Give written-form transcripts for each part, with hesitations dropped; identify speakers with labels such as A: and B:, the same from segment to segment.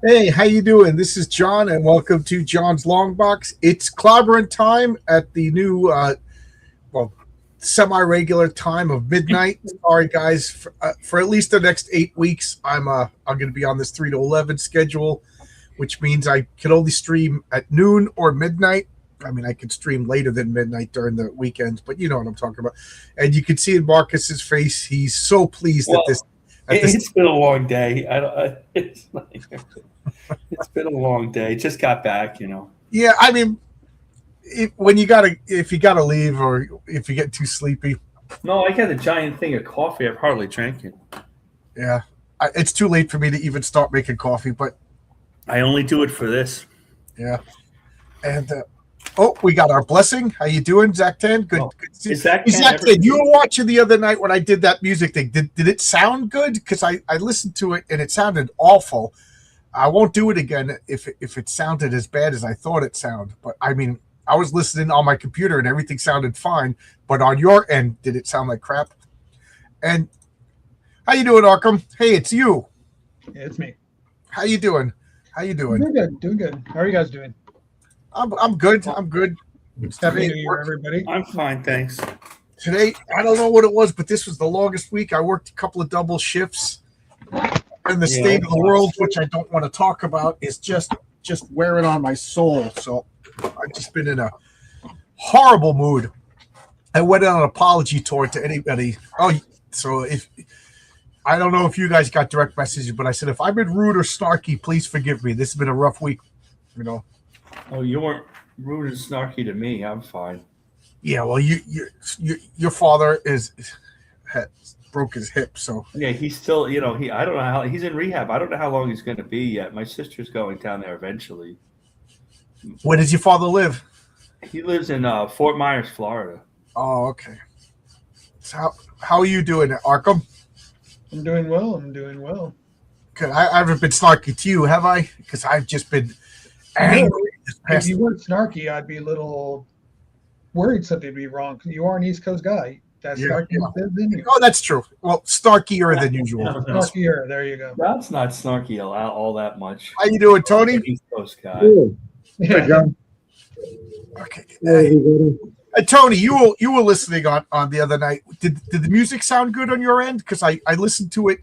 A: Hey, how you doing? This is John, and welcome to John's Long Box. It's clobbering time at the new, well, semi-regular time of midnight. Sorry, guys, for at least the next 8 weeks, I'm going to be on this 3 to 11 schedule, which means I can only stream at noon or midnight. I mean, I could stream later than midnight during the weekends, but you know what I'm talking about. And you can see in Marcus's face, he's so pleased at
B: Well,
A: this. At this.
B: it's been a long day. It's like, it's been a long day. Just got back.
A: Yeah, I mean, if you gotta leave or if you get too sleepy.
B: No, I got a giant thing of coffee. I've hardly drank it.
A: Yeah, it's too late for me to even start making coffee. But
B: I only do it for this.
A: yeah, and we got our blessing. How you doing, Zach Tan? Good.
B: Oh,
A: Good.
B: is Zach
A: Zach Tan, you were watching the other night when I did that music thing. Did it sound good? Because I listened to it and it sounded awful. I won't do it again if it sounded as bad as I thought it sounded. But I mean, I was listening on my computer and everything sounded fine. But on your end, did it sound like crap? And how you doing, Arkham? Hey, it's you.
C: Yeah, it's me.
A: How you doing? How you doing?
C: Doing good. How are you guys doing?
A: I'm good. I'm good.
C: Happy New Year, everybody.
B: I'm fine, thanks.
A: Today, I don't know what it was, but this was the longest week. I worked a couple of double shifts. And the state of the world, which I don't want to talk about, is just wearing on my soul. So I've just been in a horrible mood. I went on an apology tour to anybody. So if I don't know if you guys got direct messages, but I said if I've been rude or snarky, please forgive me. This has been a rough week,
B: Oh, you weren't rude and snarky to me. I'm fine.
A: Yeah, well, your father broke his hip, so
B: Yeah, he's still. I don't know how he's in rehab. I don't know how long he's going to be yet. My sister's going down there eventually.
A: Where does your father live?
B: He lives in Fort Myers, Florida.
A: Oh, okay. So how are you doing, Arkham?
C: I'm doing well.
A: Good. I haven't been snarky to you, have I? Because I've just been angry.
C: If you weren't snarky, I'd be a little worried something would be wrong. You are an East Coast guy. That's snarky than you.
A: Oh, that's true. Well, snarkier than usual.
C: Snarkier. There you go.
B: That's not snarky all that much.
A: How you doing, Tony?
B: East Coast guy.
C: Yeah.
D: John.
A: Okay.
D: Hey, everybody.
A: Tony, you were listening on the other night. Did the music sound good on your end? Because I listened to it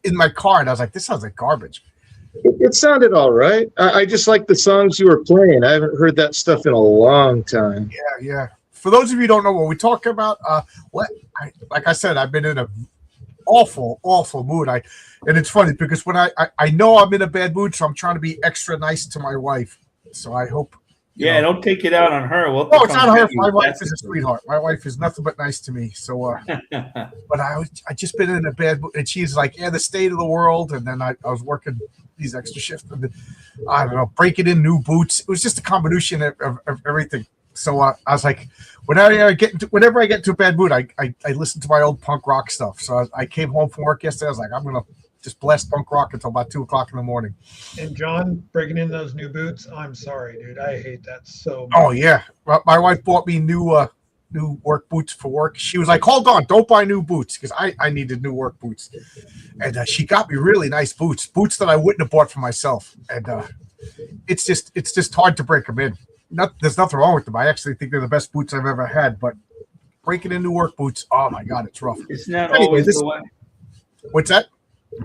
A: in my car and I was like, this sounds like garbage.
D: It sounded all right. I just like the songs you were playing. I haven't heard that stuff in a long time.
A: Yeah. For those of you who don't know what we talk about, like I said, I've been in a awful mood. And it's funny because when I know I'm in a bad mood, so I'm trying to be extra nice to my wife. So I hope.
B: Yeah, don't take it out on her.
A: No, it's not her. My wife is a sweetheart. My wife is nothing but nice to me. So, but I just been in a bad mood, and she's like, "Yeah, the state of the world." And then I was working these extra shifts, and I don't know, breaking in new boots. It was just a combination of everything. So I was like, whenever I get into a bad mood, I listen to my old punk rock stuff. So I came home from work yesterday. I was like, I'm gonna just blast punk rock until about 2:00 in the morning.
C: And John, breaking in those new boots, I'm sorry, dude. I hate that so much.
A: Oh yeah, well, my wife bought me new work boots for work. She was like, "Hold on, don't buy new boots," because I needed new work boots, and she got me really nice boots that I wouldn't have bought for myself. And it's just hard to break them in. There's nothing wrong with them. I actually think they're the best boots I've ever had. But breaking in new work boots, oh my god, it's rough.
B: Isn't that always the way?
A: What's that?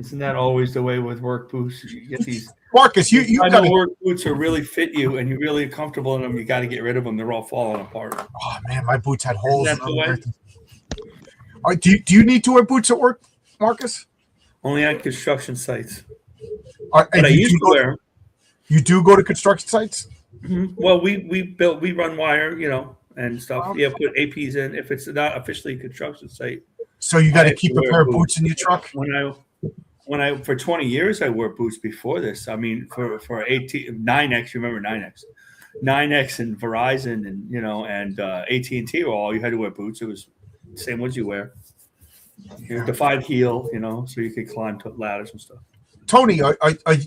B: Isn't that always the way with work boots? You get these.
A: Marcus, you got
B: work boots are really fit you, and you're really comfortable in them. You got to get rid of them; they're all falling apart.
A: Oh man, my boots had holes.
B: Isn't that the way?
A: Do you need to wear boots at work, Marcus?
B: Only on construction sites.
A: But
B: I used to wear them.
A: You do go to construction sites?
B: Mm-hmm. Well, we run wire, and stuff. Okay. Yeah, put APs in if it's not officially a construction site.
A: So you got to keep a pair of boots in your truck.
B: When I for 20 years I wore boots before this. I mean, for 9X, you remember 9X and Verizon and AT&T, all you had to wear boots. It was the same ones you wear. The 5 heel, so you could climb ladders and stuff.
A: Tony,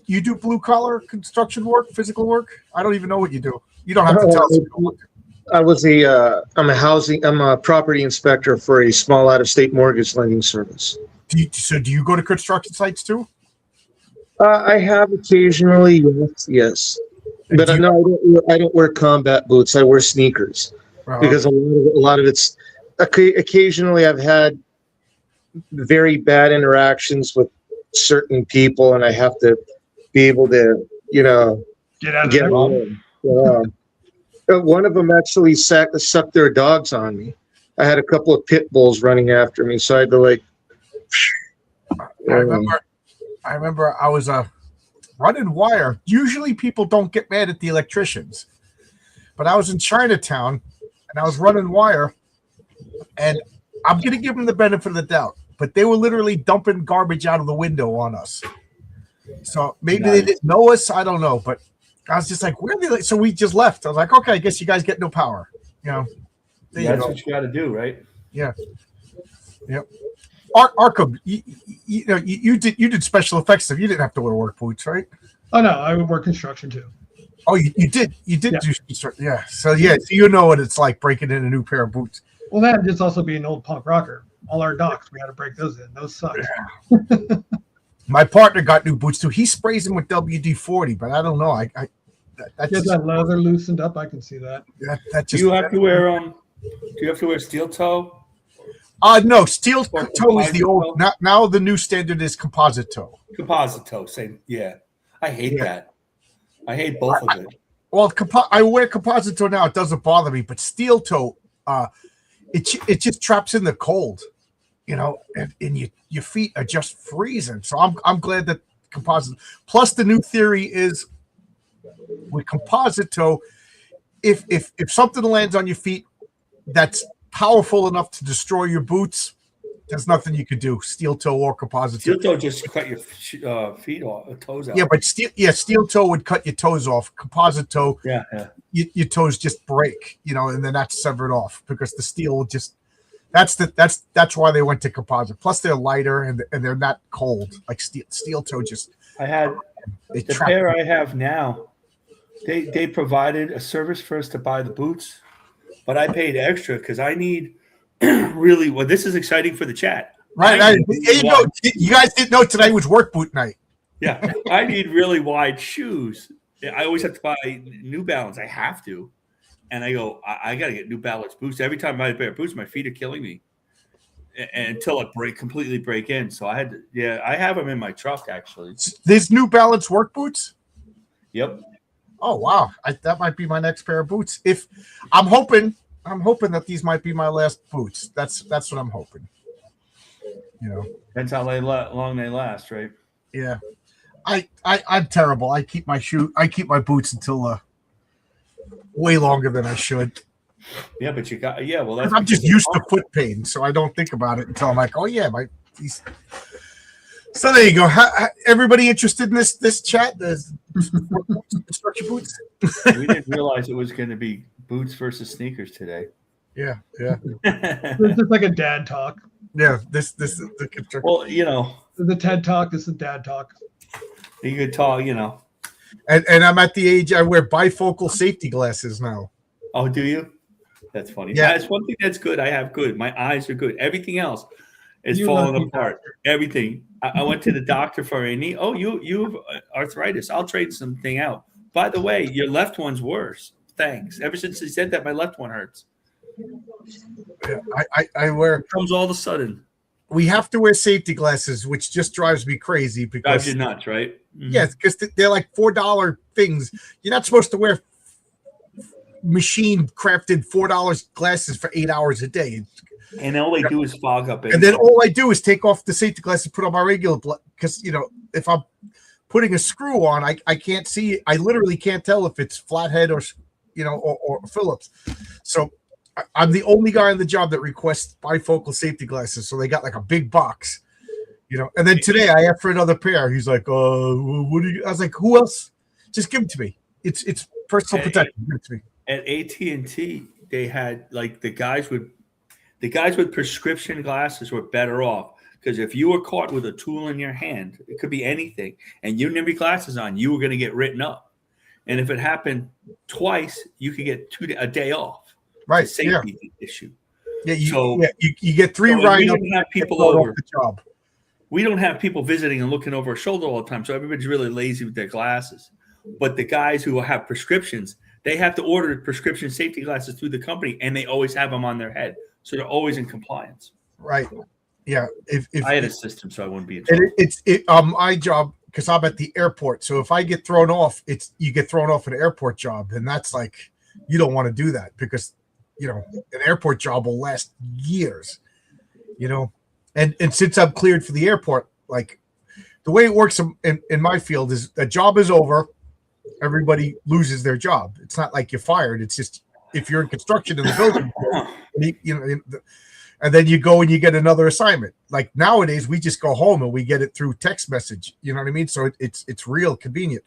A: you do blue collar construction work, physical work? I don't even know what you do. You don't have to tell us.
D: I'm a property inspector for a small out-of-state mortgage lending service.
A: Do you go to construction sites too?
D: I have occasionally, yes. But no, I don't wear combat boots. I wear sneakers because a lot of it's occasionally I've had very bad interactions with certain people, and I have to be able to,
C: Get out of
D: get
C: there.
D: along. One of them actually sucked their dogs on me. I had a couple of pit bulls running after me, so I had to
A: I remember I was running wire. Usually people don't get mad at the electricians, but I was in Chinatown and I was running wire, and I'm going to give them the benefit of the doubt, but they were literally dumping garbage out of the window on us. So maybe they didn't know us. I don't know, but I was just like, where are they? So we just left. I was like, okay, I guess you guys get no power.
B: That's what you got to do, right?
A: Yeah. Yep. Arkham, you did special effects stuff. You didn't have to wear work boots, right?
C: Oh no, I would work construction too.
A: Oh, you did do construction. Yeah. So you know what it's like breaking in a new pair of boots.
C: Well, that and just also being an old punk rocker. All our docks, we had to break those in. Those suck.
A: Yeah. My partner got new boots too. He sprays them with WD-40, but I don't know.
C: Get that leather loosened up. I can see that.
B: Do you have to wear Do you have to wear steel toe?
A: No, steel toe is the old. Now the new standard is composite toe.
B: Composite toe, same. Yeah, I hate that. I hate both of it.
A: Well, I wear composite toe now. It doesn't bother me, but steel toe, it just traps in the cold, and your feet are just freezing. So I'm glad that composite. Plus, the new theory is with composite toe, if something lands on your feet that's powerful enough to destroy your boots, there's nothing you could do. Steel toe or composite toe.
B: Steel toe just cut your feet off, toes out.
A: Yeah, but steel toe would cut your toes off. Composite toe, your toes just break, and then that's severed off because the steel will just. That's why they went to composite. Plus, they're lighter and they're not cold like steel toe. Just
B: I had the pair I have now. They provided a service for us to buy the boots, but I paid extra because I need really. Well, this is exciting for the chat.
A: Right. You guys didn't know today was work boot night.
B: Yeah, I need really wide shoes. I always have to buy New Balance. I have to. And I go, I got to get New Balance boots. Every time I buy a pair of boots, my feet are killing me until I completely break in. So I had to, I have them in my truck, actually.
A: There's New Balance work boots?
B: Yep.
A: Oh, wow. That might be my next pair of boots. If I'm hoping that these might be my last boots. That's what I'm hoping.
B: Depends how long they last, right?
A: Yeah. I'm terrible. I keep my boots until way longer than I should.
B: Yeah, but you got well.
A: I'm just used to foot pain, so I don't think about it until I'm like, oh yeah, these. So there you go. Everybody interested in this chat? There's construction boots.
B: We didn't realize it was going to be boots versus sneakers today.
A: Yeah.
C: It's just like a dad talk.
A: Yeah, this is the construction.
B: Well,
C: the TED talk. This is dad talk.
B: You could talk,
A: And I'm at the age I wear bifocal safety glasses now.
B: Oh, do you? That's funny.
A: Yeah,
B: that's one thing that's good. I have good. My eyes are good. Everything else is falling apart. Everything. I went to the doctor for a knee. Oh, you have arthritis. I'll trade something out. By the way, your left one's worse. Thanks. Ever since he said that, my left one hurts.
A: Yeah, I wear.
B: It comes all of a sudden.
A: We have to wear safety glasses, which just drives me crazy because
B: drives you nuts, right?
A: Mm-hmm. Yeah, because they're like $4 things. You're not supposed to wear machine crafted $4 glasses for 8 hours a day.
B: And all they do is fog up.
A: And then all I do is take off the safety glasses, put on my regular, because if I'm putting a screw on, I can't see. I literally can't tell if it's flathead or Phillips. So I'm the only guy on the job that requests bifocal safety glasses. So they got like a big box, And then today I asked for another pair. He's like, what do you? I was like, who else? Just give them to me. It's personal protection. Give it to me.
B: At AT&T, they had like the guys with prescription glasses were better off because if you were caught with a tool in your hand, it could be anything, and you didn't have your glasses on, you were going to get written up. And if it happened twice, you could get a day off.
A: Right,
B: it's a safety issue.
A: Yeah, you get 3 write-ups.
B: Have people over
A: the job.
B: we don't have people visiting and looking over our shoulder all the time. So everybody's really lazy with their glasses. But the guys who have prescriptions, they have to order prescription safety glasses through the company, and they always have them on their head. So they're always in compliance.
A: Right. Yeah. If
B: I had a system, so I wouldn't be in trouble.
A: It's my job, because I'm at the airport. So if I get thrown off, you get thrown off an airport job, and that's like, you don't want to do that, because an airport job will last years. And since I'm cleared for the airport, like the way it works in my field is a job is over, everybody loses their job. It's not like you're fired. It's just if you're in construction in the building, and then you go and you get another assignment. Like nowadays, we just go home and we get it through text message. You know what I mean? So it's real convenient.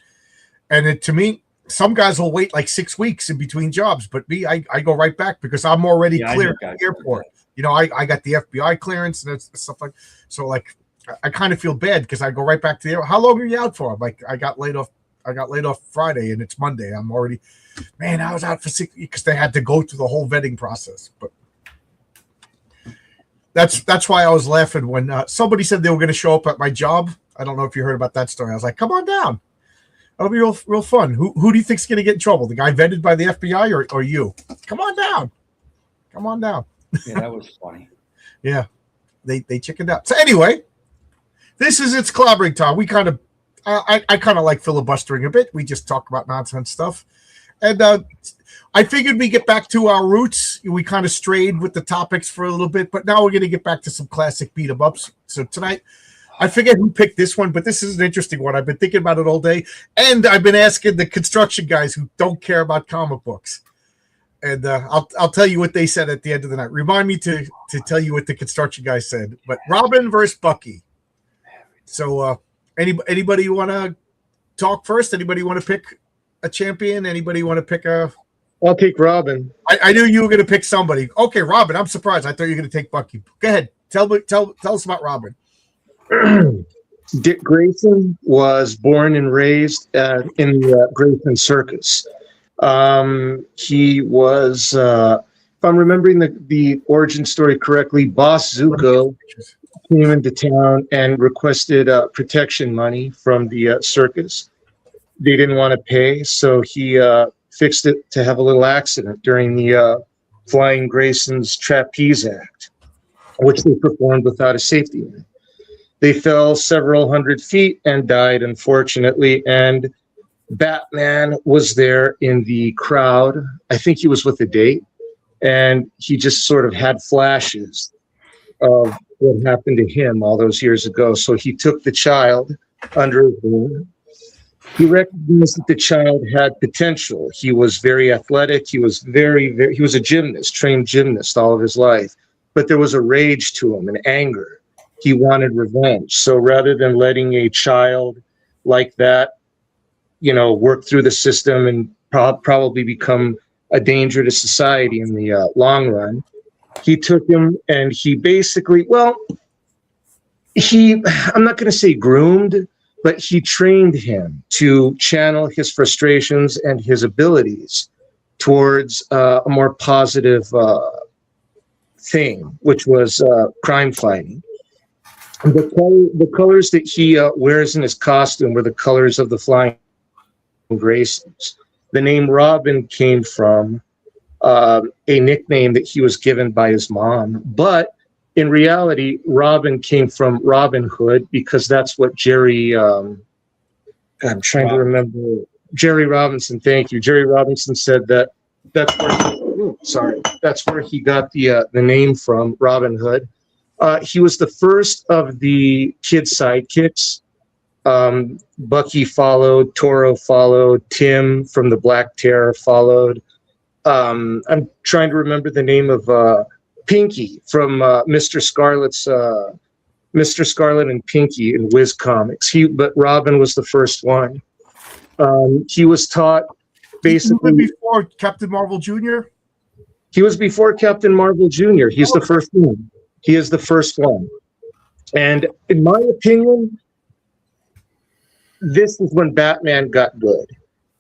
A: And to me, some guys will wait like 6 weeks in between jobs, but me, I go right back because I'm already cleared at the airport. I got the FBI clearance and stuff like. So like, I kind of feel bad because I go right back to the airport. How long are you out for? I'm like, I got laid off Friday and it's Monday. I'm already, man, I was out for 6 weeks because they had to go through the whole vetting process. But that's why I was laughing when somebody said they were going to show up at my job. I don't know if you heard about that story. I was like, come on down. That'll be real fun. Who do you think's going to get in trouble? The guy vetted by the FBI or you? Come on down. Come on down.
B: Yeah, that was funny.
A: Yeah, they chickened out. So anyway, this is It's Clobbering time. We kind of, I kind of like filibustering a bit. We just talk about nonsense stuff. And I figured we get back to our roots. We kind of strayed with the topics for a little bit, but now we're going to get back to some classic beat-em-ups. So tonight, I forget who picked this one, but this is an interesting one. I've been thinking about it all day, and I've been asking the construction guys who don't care about comic books. And I'll tell you what they said at the end of the night. Remind me to tell you what the construction guys said. But Robin versus Bucky. So anybody want to talk first? Anybody want to pick a champion? Anybody want to pick a...
D: I'll take Robin.
A: I knew you were going to pick somebody. Okay, Robin. I'm surprised. I thought you were going to take Bucky. Go ahead. Tell us about Robin.
D: Dick Grayson was born and raised in the Grayson Circus. He was, if I'm remembering the origin story correctly, Boss Zuko came into town and requested protection money from the circus. They didn't want to pay, so he fixed it to have a little accident during the Flying Grayson's Trapeze Act, which they performed without a safety net. They fell several hundred feet and died, unfortunately, and Batman was there in the crowd. I think he was with a date, and he just sort of had flashes of what happened to him all those years ago. So he took the child under his wing. He recognized that the child had potential. He was very athletic. He was he was a gymnast, trained gymnast all of his life, but there was a rage to him and anger. He wanted revenge. So rather than letting a child like that, work through the system and probably become a danger to society in the long run, he took him and he basically, I'm not going to say groomed, but he trained him to channel his frustrations and his abilities towards a more positive thing, which was crime fighting. The colors that he wears in his costume were the colors of the Flying Graysons. The name Robin came from a nickname that he was given by his mom, but in reality, Robin came from Robin Hood because that's what Jerry Robinson. Thank you. Jerry Robinson said that's where he got the name from, Robin Hood. He was the first of the kid sidekicks. Bucky followed, Toro followed, Tim from the Black Terror followed. I'm trying to remember the name of Pinky from Mr. Scarlet and Pinky in Wiz Comics. But Robin was the first one. He was taught basically
A: before Captain Marvel Jr.
D: He was before Captain Marvel Jr. He's the first one. He is the first one. And in my opinion, this is when Batman got good.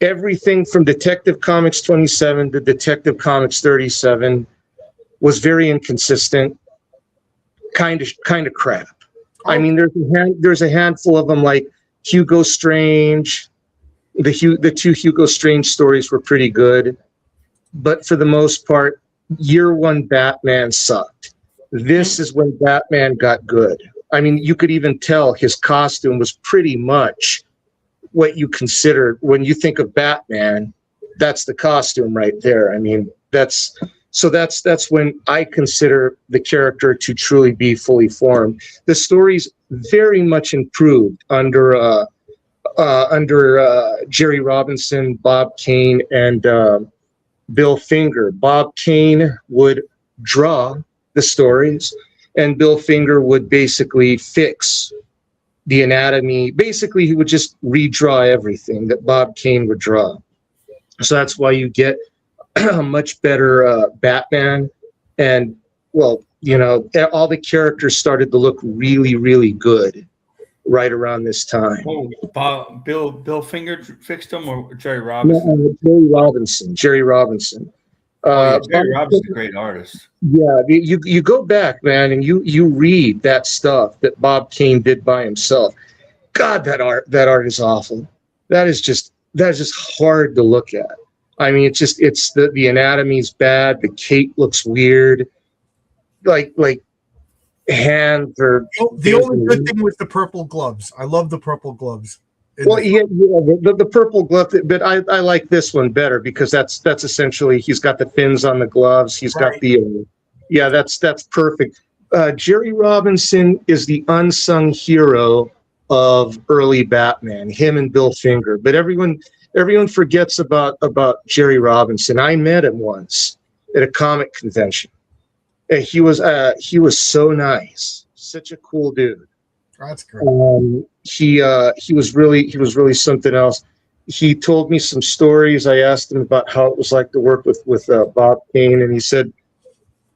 D: Everything from Detective Comics 27 to Detective Comics 37 was very inconsistent, kind of crap.
A: Oh.
D: I mean, there's a handful of them, like Hugo Strange. The two Hugo Strange stories were pretty good, but for the most part, year one Batman sucked. This is when Batman got good. I mean, you could even tell his costume was pretty much what you consider when you think of Batman. That's the costume right there. I mean, that's when I consider the character to truly be fully formed. The story's very much improved under Jerry Robinson, Bob Kane, and Bill Finger. Bob Kane would draw the stories, and Bill Finger would basically fix the anatomy. Basically, he would just redraw everything that Bob Kane would draw. So that's why you get a much better Batman. And, well, all the characters started to look really, really good right around this time.
B: Oh, Bill Finger fixed him, or Jerry Robinson?
D: No, Jerry Robinson.
B: Jerry Robinson's a great artist.
D: Yeah, you go back, man, and you read that stuff that Bob Kane did by himself. God, that art is awful. That is just hard to look at. I mean, it's the anatomy's bad. The cape looks weird. Like hands are.
A: The only good thing was the purple gloves. I love the purple gloves.
D: Well, the purple glove, but I like this one better because that's essentially, he's got the fins on the gloves. He's got the, that's perfect. Jerry Robinson is the unsung hero of early Batman, him and Bill Finger. But everyone forgets about Jerry Robinson. I met him once at a comic convention. He was so nice, such a cool dude.
A: That's great.
D: He was really something else. He told me some stories. I asked him about how it was like to work with Bob Kane, and he said,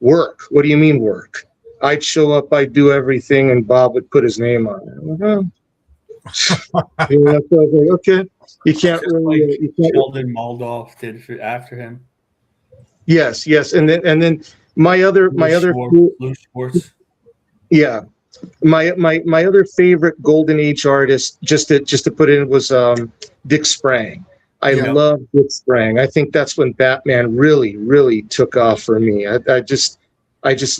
D: "Work? What do you mean work?" I'd show up, I'd do everything, and Bob would put his name on it. Okay, you can't really.
B: Sheldon Moldoff did after him.
D: Yes, and then my other
B: Lou Schwartz.
D: Yeah. My other favorite Golden Age artist, just to put in, was Dick Sprang. I love Dick Sprang. I think that's when Batman really, really took off for me. I just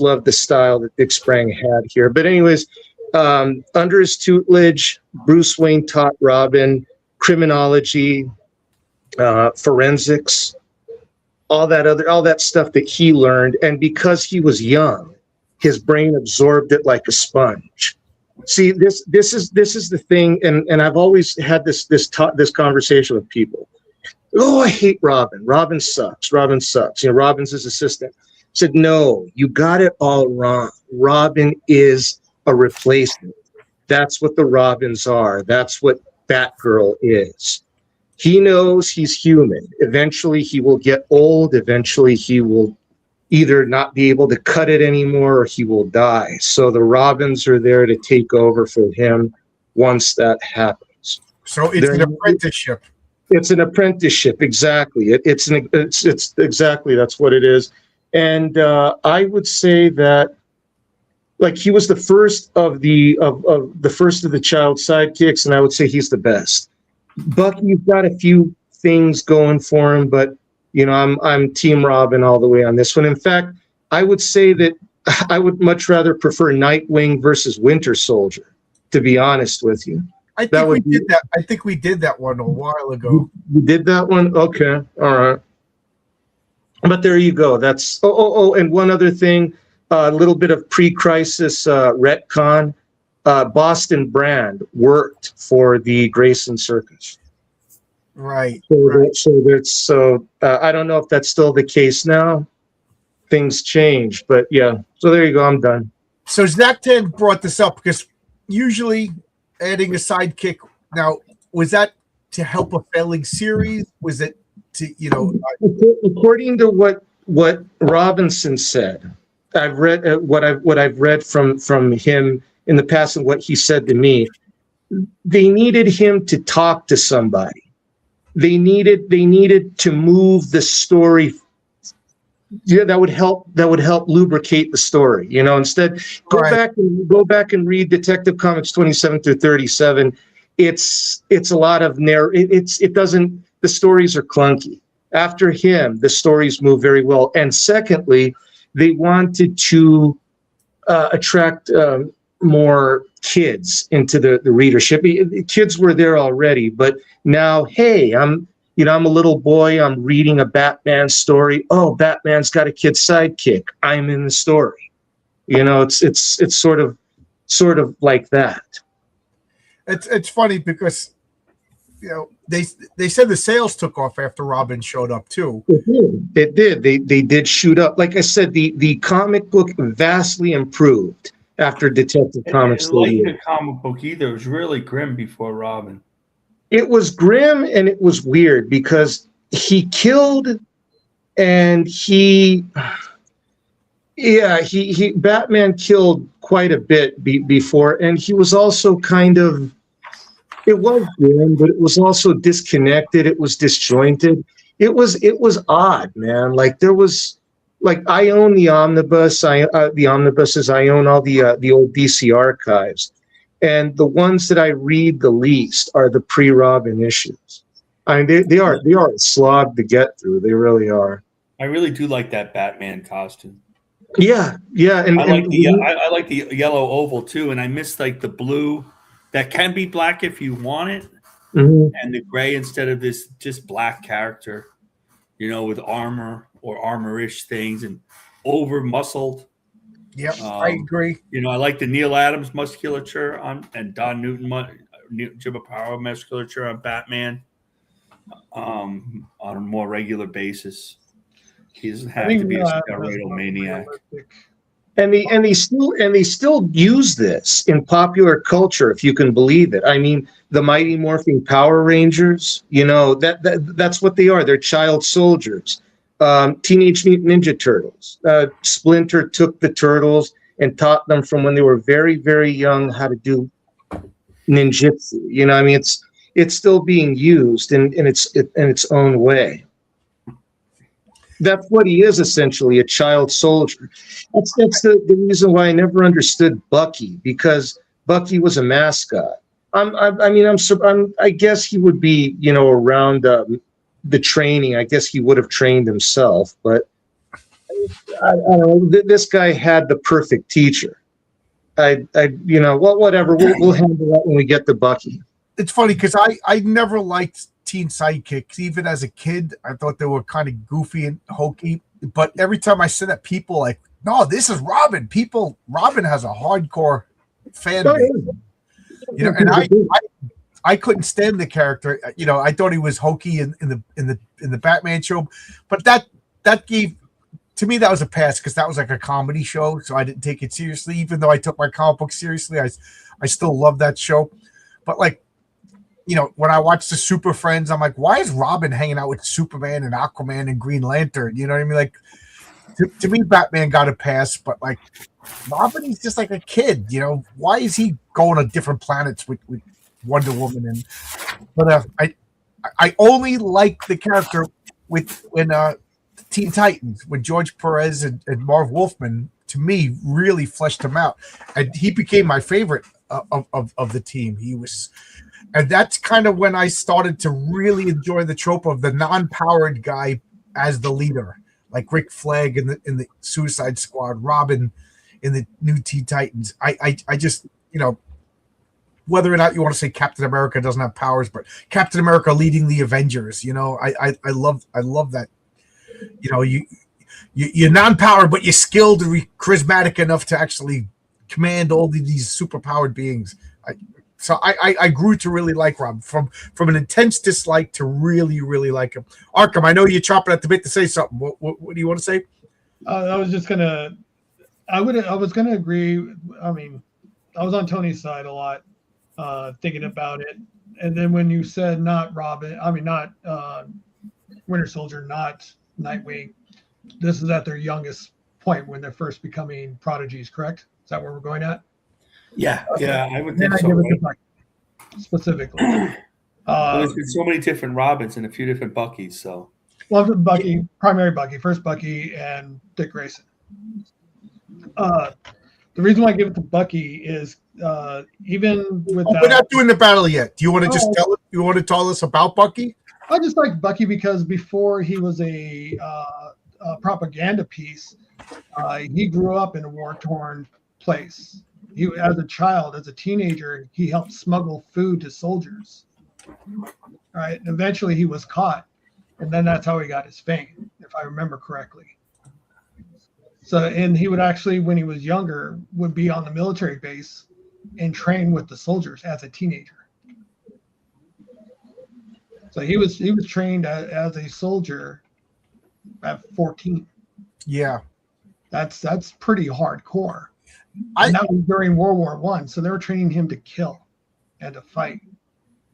D: love the style that Dick Sprang had here. But anyways, under his tutelage, Bruce Wayne taught Robin criminology, forensics, all that stuff that he learned, and because he was young, his brain absorbed it like a sponge. See, this is the thing, and I've always had this conversation with people. Oh, I hate Robin. Robin sucks. Robin's his assistant. I said, no, you got it all wrong. Robin is a replacement. That's what the Robins are. That's what Batgirl is. He knows he's human. Eventually, he will get old. Eventually, he will either not be able to cut it anymore or he will die. So the Robins are there to take over for him once that happens.
A: So it's an apprenticeship.
D: It's an apprenticeship, exactly. It's exactly, that's what it is. And I would say that, like, he was the first of the child sidekicks, and I would say he's the best. Bucky's got a few things going for him, but I'm Team Robin all the way on this one. In fact, I would say that I would much rather prefer Nightwing versus Winter Soldier, to be honest with you.
A: I think we did that one a while ago.
D: You did that one? Okay. All right. But there you go. That's and one other thing, a little bit of pre-crisis retcon. Boston Brand worked for the Grayson Circus.
A: Right.
D: So I don't know if that's still the case now. Things change, but yeah. So there you go. I'm done.
A: So Zach 10 brought this up because usually adding a sidekick. Now, was that to help a failing series? Was it to
D: According to what Robinson said, I've read what I've read from him in the past and what he said to me. They needed him to talk to somebody. They needed to move the story yeah, that would help lubricate the story. Instead, go back and read Detective Comics 27 through 37. It's a lot of the stories are clunky. After him, the stories move very well. And secondly, they wanted to attract more kids into the readership. The kids were there already, but now, hey, I'm a little boy. I'm reading a Batman story. Oh, Batman's got a kid sidekick. I'm in the story. It's sort of like that.
A: It's funny because they said the sales took off after Robin showed up too.
D: It did. They did shoot up. Like I said, the comic book vastly improved after Detective Comics.
B: I didn't like the comic book either. It was really grim before Robin.
D: It was grim and it was weird because he killed and Batman killed quite a bit before, and he was also kind of, it was grim, but it was also disconnected. It was disjointed. It was odd, man. Like there was, like I own the omnibus. The omnibuses. I own all the old DC archives, and the ones that I read the least are the pre-Robin issues. I mean, they are a slog to get through. They really are.
B: I really do like that Batman costume.
D: Yeah, and
B: I like the yellow oval too, and I miss like the blue that can be black if you want it, and the gray instead of this just black character, with armor or armor-ish things and over muscled.
A: Yep, I agree.
B: I like the Neil Adams musculature and Don Newton Jimmy Power musculature on Batman on a more regular basis. He doesn't have to be a steroidal maniac.
D: And they still use this in popular culture, if you can believe it. I mean, the Mighty Morphin Power Rangers, that's what they are. They're child soldiers. Teenage Mutant Ninja Turtles. Splinter took the turtles and taught them from when they were very, very young how to do ninjutsu. I mean, it's still being used in its own way. That's what he is, essentially, a child soldier. That's the reason why I never understood Bucky, because Bucky was a mascot. I guess he would be, around the training. I guess he would have trained himself, but I don't know. This guy had the perfect teacher. Whatever. We'll handle that when we get to Bucky.
A: It's funny because I never liked teen sidekicks. Even as a kid, I thought they were kind of goofy and hokey. But every time I said that, people like, no, this is Robin. Robin has a hardcore fan base. And I couldn't stand the character. I thought he was hokey in the Batman show, but that gave, to me, that was a pass because that was like a comedy show, so I didn't take it seriously. Even though I took my comic book seriously, I still love that show. But when I watch the Super Friends, I'm like, why is Robin hanging out with Superman and Aquaman and Green Lantern? You know what I mean? Like, to me, Batman got a pass, but like Robin, he's just like a kid. Why is he going to different planets with Wonder Woman? But I only like the character when Teen Titans, when George Perez and Marv Wolfman, to me, really fleshed him out, and he became my favorite of the team. He was. And that's kind of when I started to really enjoy the trope of the non-powered guy as the leader, like Rick Flag in the Suicide Squad, Robin in the new Teen Titans. I just, whether or not you want to say Captain America doesn't have powers, but Captain America leading the Avengers, I love that. You're non-powered, but you're skilled and charismatic enough to actually command all these super-powered beings. So I grew to really like Rob, from an intense dislike to really, really like him. Arkham, I know you're chopping at the bit to say something. What do you want to say?
C: I was gonna agree. I mean, I was on Tony's side a lot, thinking about it. And then when you said not Robin, not Winter Soldier, not Nightwing, this is at their youngest point when they're first becoming prodigies, correct? Is that where we're going at?
B: Yeah,
C: okay.
B: Yeah, I would
C: then
B: think
C: I
B: so.
C: give it to
B: Right?
C: Bucky, specifically.
B: Well, there's been so many different Robins and a few different Buckys, so
C: Well, Bucky, primary Bucky, first Bucky, and Dick Grayson. The reason why I give it to Bucky is even without.
A: We're not doing the battle yet. Do you want to just tell it? You want to tell us about Bucky?
C: I just like Bucky because before he was a propaganda piece, he grew up in a war-torn place. He, as a child, as a teenager, he helped smuggle food to soldiers. Right. And eventually, he was caught, and then that's how he got his fame, if I remember correctly. So, and he would actually, when he was younger, would be on the military base and train with the soldiers as a teenager. So he was trained as a soldier at 14.
A: Yeah,
C: that's pretty hardcore. And that was during World War I. So they were training him to kill and to fight.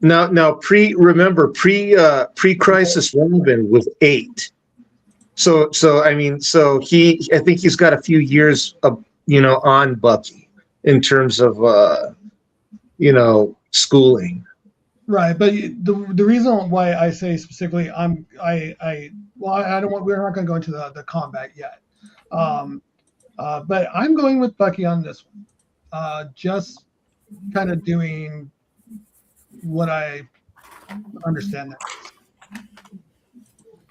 D: Now, pre-crisis Robin was 8. So I think he's got a few years of, on Bucky in terms of schooling.
C: Right, but the reason why I say specifically we're not going to go into the combat yet, but I'm going with Bucky on this one, just kind of doing what I understand that.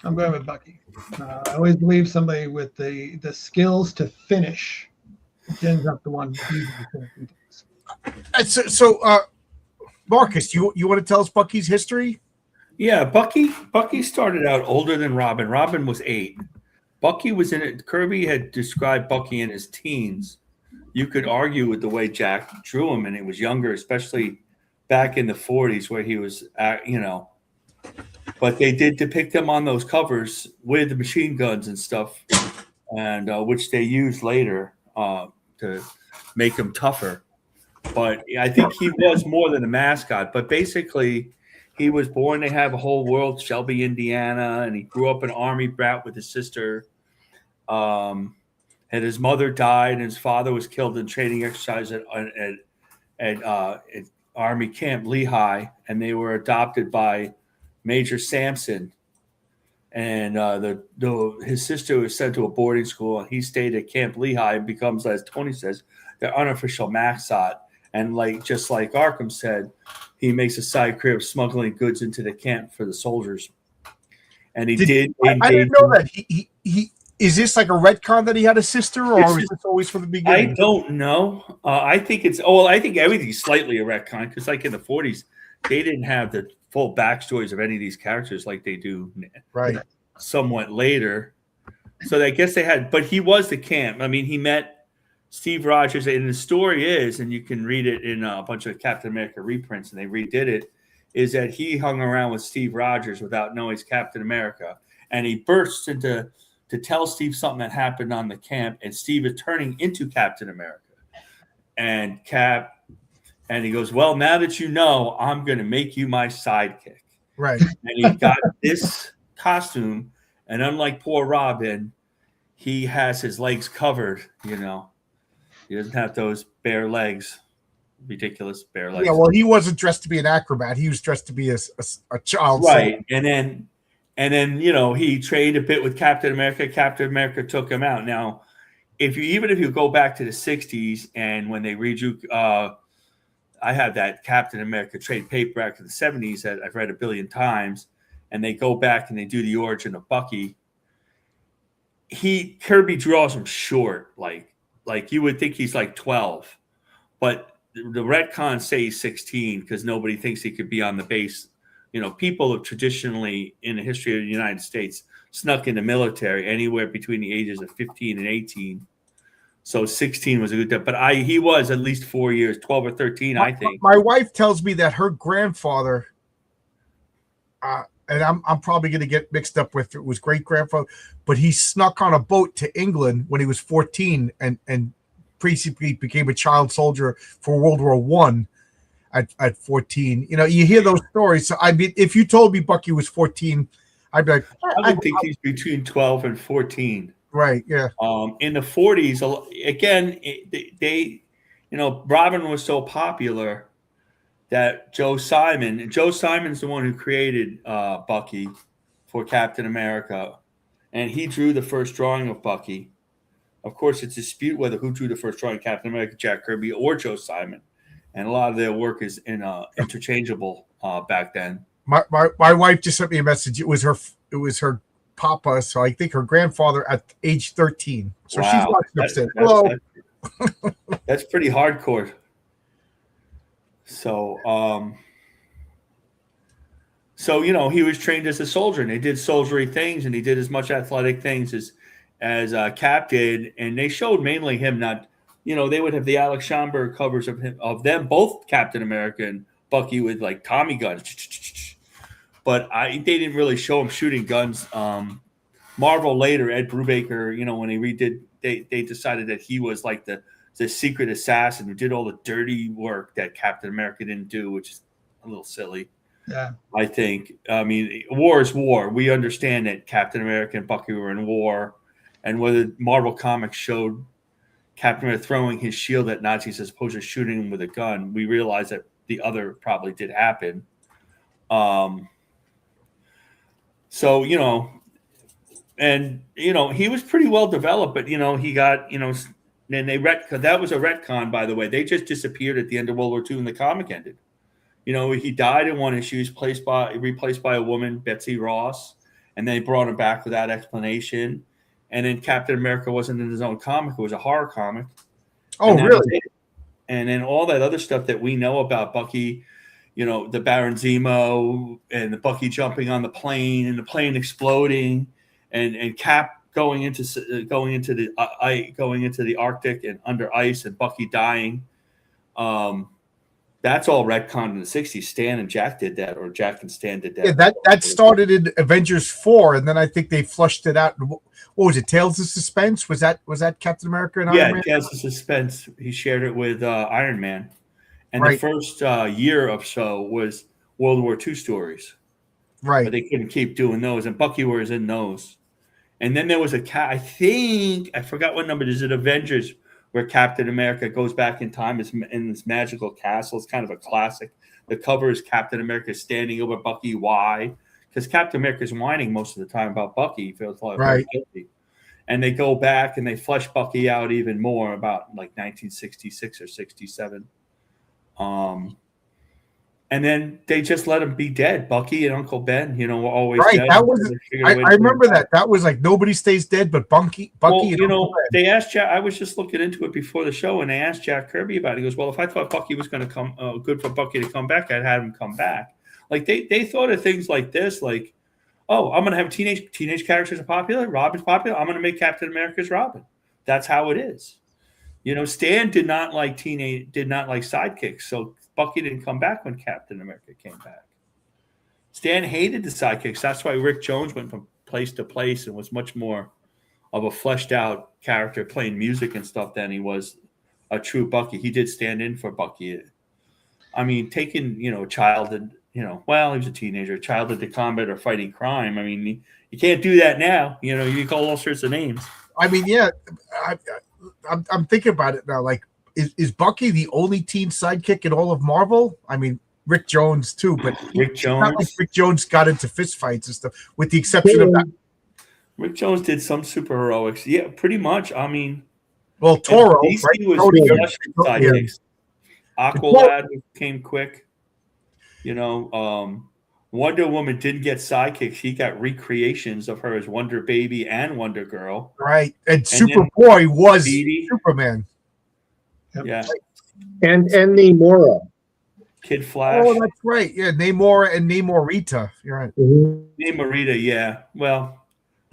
C: I'm going with Bucky. I always believe somebody with the skills to finish ends up the one.
A: So, Marcus, you want to tell us Bucky's history?
B: Yeah, Bucky started out older than Robin. Robin was 8. Bucky was in it. Kirby had described Bucky in his teens. You could argue with the way Jack drew him, and he was younger, especially back in the 40s where he was, but they did depict him on those covers with the machine guns and stuff, and which they used later to make him tougher. But I think he was more than a mascot. But basically, he was born to have a whole world, Shelby, Indiana, and he grew up an army brat with his sister. And his mother died, and his father was killed in training exercise at Army Camp Lehigh, and they were adopted by Major Sampson. And his sister was sent to a boarding school, and he stayed at Camp Lehigh and becomes, as Tony says, their unofficial mascot. And just like Arkham said, he makes a side career of smuggling goods into the camp for the soldiers. And I didn't
A: know that. He is this like a retcon that he had a sister, or is this always from the beginning?
B: I don't know. I think I think everything's slightly a retcon because, like in the 40s, they didn't have the full backstories of any of these characters like they do somewhat later. So I guess they had, but he was the camp. I mean, he met Steve Rogers, and the story is, and you can read it in a bunch of Captain America reprints, and they redid it, is that he hung around with Steve Rogers without knowing he's Captain America, and he bursts into to tell Steve something that happened on the camp, and Steve is turning into Captain America. And he goes, well, now that you know, I'm going to make you my sidekick.
A: Right.
B: And he got this costume, and unlike poor Robin, he has his legs covered, He doesn't have those bare legs, ridiculous bare legs.
A: Yeah, well, he wasn't dressed to be an acrobat. He was dressed to be a child.
B: Right. Soldier. And then, he trained a bit with Captain America. Captain America took him out. Now, if you go back to the 60s and when they redrew, I have that Captain America trade paperback in the 70s that I've read a billion times, and they go back and they do the origin of Bucky. Kirby draws him short, like you would think he's like 12, but the retcons say he's 16 because nobody thinks he could be on the base. People have traditionally, in the history of the United States, snuck in the military anywhere between the ages of 15 and 18. So 16 was a good, but he was at least 4 years, 12 or 13, I think.
A: My wife tells me that her grandfather, and I'm probably going to get mixed up with it was great grandfather, but he snuck on a boat to England when he was 14 and basically became a child soldier for World War I at 14. You hear those stories. So I mean, if you told me Bucky was 14, I'd be like,
B: I think he's between 12 and 14.
A: Right. Yeah.
B: In the 40s, again, Robin was so popular that Joe Simon's the one who created Bucky, for Captain America, and he drew the first drawing of Bucky. Of course, it's a dispute whether who drew the first drawing, Captain America, Jack Kirby, or Joe Simon, and a lot of their work is interchangeable back then.
A: My wife just sent me a message. It was her papa, so I think her grandfather at age 13. So
B: wow.
A: She's watching upstairs. Hello.
B: That's pretty hardcore. So, he was trained as a soldier, and he did soldiery things, and he did as much athletic things as Cap did, and they showed mainly him not. They would have the Alex Schomburg covers of them, both Captain America and Bucky, with like Tommy guns. But they didn't really show him shooting guns. Marvel later, Ed Brubaker, when he redid, they decided that he was like the secret assassin who did all the dirty work that Captain America didn't do, which is a little silly.
C: Yeah,
B: I think. I mean, war is war. We understand that Captain America and Bucky were in war, and whether Marvel Comics showed Captain America throwing his shield at Nazis as opposed to shooting them with a gun, we realize that the other probably did happen. So, and, he was pretty well developed, but, he got, and that was a retcon, by the way. They just disappeared at the end of World War II and the comic ended. He died in one issue. He was replaced by a woman, Betsy Ross, and they brought him back without explanation. And then Captain America wasn't in his own comic. It was a horror comic.
A: Oh, really?
B: And then all that other stuff that we know about Bucky, the Baron Zemo and the Bucky jumping on the plane and the plane exploding and Cap going into the Arctic and under ice and Bucky dying. That's all retconned in the 60s. Stan and Jack did that, or Jack and Stan did that.
A: Yeah, that started in Avengers 4, and then I think they flushed it out. What was it? Tales of Suspense? Was that Captain America and Iron Man?
B: Yeah, Tales of Suspense. He shared it with Iron Man. And
A: right.
B: The first year or so was World War II stories.
A: Right.
B: But they couldn't keep doing those, and Bucky was in those. And then there was I forgot what number. Is it Avengers, where Captain America goes back in time in this magical castle? It's kind of a classic. The cover is Captain America standing over Bucky. Why? Because Captain America is whining most of the time about Bucky. He feels like
A: right.
B: guilty. And they go back and they flesh Bucky out even more about like 1966 or 67. And then they just let him be dead. Bucky and Uncle Ben, were always
A: right.
B: dead.
A: That was I remember that. That was like nobody stays dead but Bucky.
B: Well,
A: and Uncle Ben.
B: They asked Jack. I was just looking into it before the show, and they asked Jack Kirby about it. He goes, "Well, if I thought Bucky was going to come, good for Bucky to come back, I'd have him come back." Like they thought of things like this, like, "Oh, I'm going to have teenage characters are popular. Robin's popular. I'm going to make Captain America's Robin." That's how it is. Stan did not like sidekicks, so Bucky didn't come back when Captain America came back. Stan hated the sidekicks. That's why Rick Jones went from place to place and was much more of a fleshed out character playing music and stuff than he was a true Bucky. He did stand in for Bucky. I mean, taking, a child and, he was a teenager, a child into combat or fighting crime. I mean, you can't do that now. You can call all sorts of names.
A: I mean, yeah, I'm thinking about it now. Like, is Bucky the only teen sidekick in all of Marvel? I mean, Rick Jones too, but
B: Rick
A: Jones got into fistfights and stuff, with the exception of that.
B: Rick Jones did some super heroics. Yeah, pretty much. I mean,
A: well, Toro,
B: DC
A: right?
B: was sidekicks. Aqualad came quick. Wonder Woman didn't get sidekicks. He got recreations of her as Wonder Baby and Wonder Girl.
A: Right. And Superboy was
B: Speedy.
A: Superman.
C: Yep.
B: Yeah.
D: And Namora.
B: Kid Flash.
A: Oh, that's right. Yeah, Namora and Namorita. You're right.
B: Namorita, yeah. Well,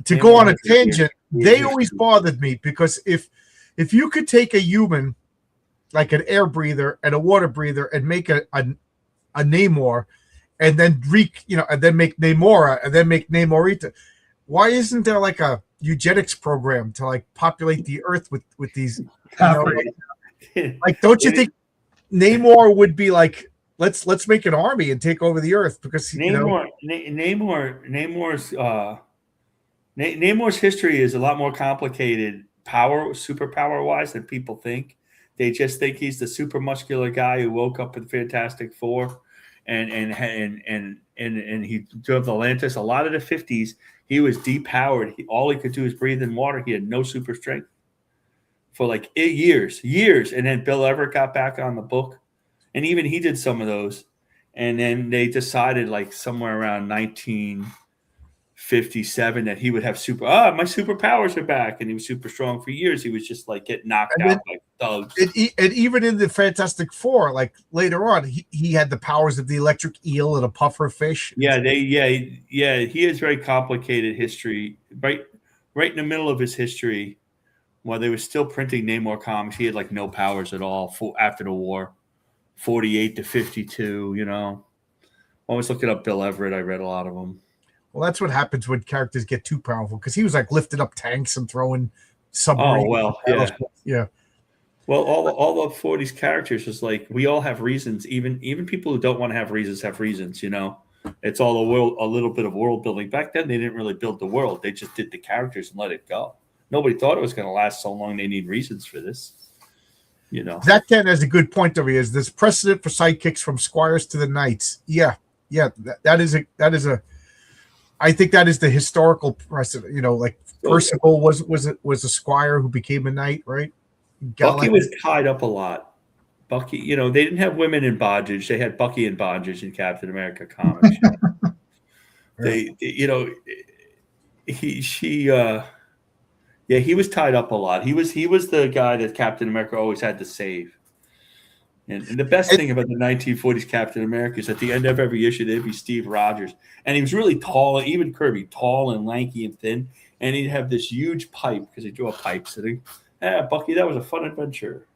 A: to go on a tangent, they always bothered me because if you could take a human, like an air breather and a water breather, and make a Namor, and then and then make Namora, and then make Namorita, why isn't there like a eugenics program to like populate the earth with these? Like, don't you think Namor would be like, let's make an army and take over the earth? Because
B: Namor's history is a lot more complicated, superpower wise, than people think. They just think he's the super muscular guy who woke up in Fantastic Four and he drove Atlantis. A lot of the 50s, he was depowered. All he could do is breathe in water. He had no super strength for like years. And then Bill Everett got back on the book, and even he did some of those. And then they decided like somewhere around 1957 that he would have my superpowers are back, and he was super strong for years. He was just like getting knocked out by thugs.
A: And even in the Fantastic Four, like later on, he had the powers of the electric eel and a puffer fish.
B: Yeah, he has very complicated history. Right in the middle of his history, while they were still printing Namor comics, he had like no powers at all after the war, 48 to 52. You know, always looking up Bill Everett. I read a lot of them.
A: Well, that's what happens when characters get too powerful, because he was like lifting up tanks and throwing submarines.
B: Oh well,
A: yeah.
B: Well, all the 40s characters is like, we all have reasons. Even people who don't want to have reasons. You know, it's all a little bit of world building. Back then, they didn't really build the world; they just did the characters and let it go. Nobody thought it was going to last so long. They need reasons for this. You know,
A: Zach Kent has a good point over here. Is this precedent for sidekicks from squires to the knights? Yeah. That is a. I think that is the historical precedent. You know, like Percival was a squire who became a knight, right?
B: Bucky was tied up a lot. Bucky, you know, they didn't have women in bondage. They had Bucky in bondage in Captain America comics. You know, he was tied up a lot. He was the guy that Captain America always had to save. And the best thing about the 1940s Captain America is at the end of every issue, there'd be Steve Rogers. And he was really tall, even Kirby, tall and lanky and thin. And he'd have this huge pipe, because he drew a pipe sitting. Bucky, that was a fun adventure.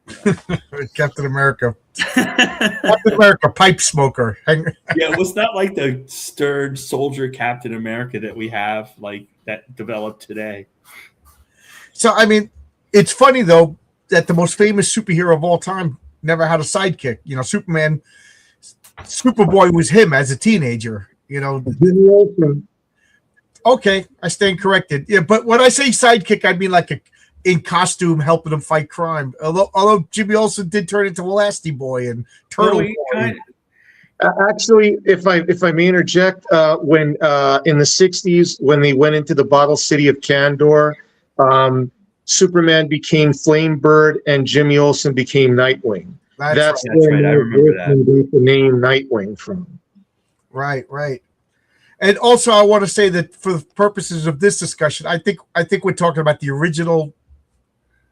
A: Captain America. Captain America, pipe smoker.
B: Yeah, it was not like the stern soldier Captain America that we have, like that developed today.
A: So, I mean, it's funny, though, that the most famous superhero of all time never had a sidekick. You know, Superboy was him as a teenager. You know, okay, I stand corrected. Yeah, but when I say sidekick, I mean like in costume helping him fight crime. Although Jimmy Olsen did turn into Elasty Boy and Turtle Boy.
D: Actually, if I may interject, when in the 60s, when they went into the bottle city of Kandor, Superman became Flamebird and Jimmy Olsen became Nightwing. That's
B: right. I remember that.
D: The name Nightwing from.
A: Right. And also, I want to say that for the purposes of this discussion, I think we're talking about the original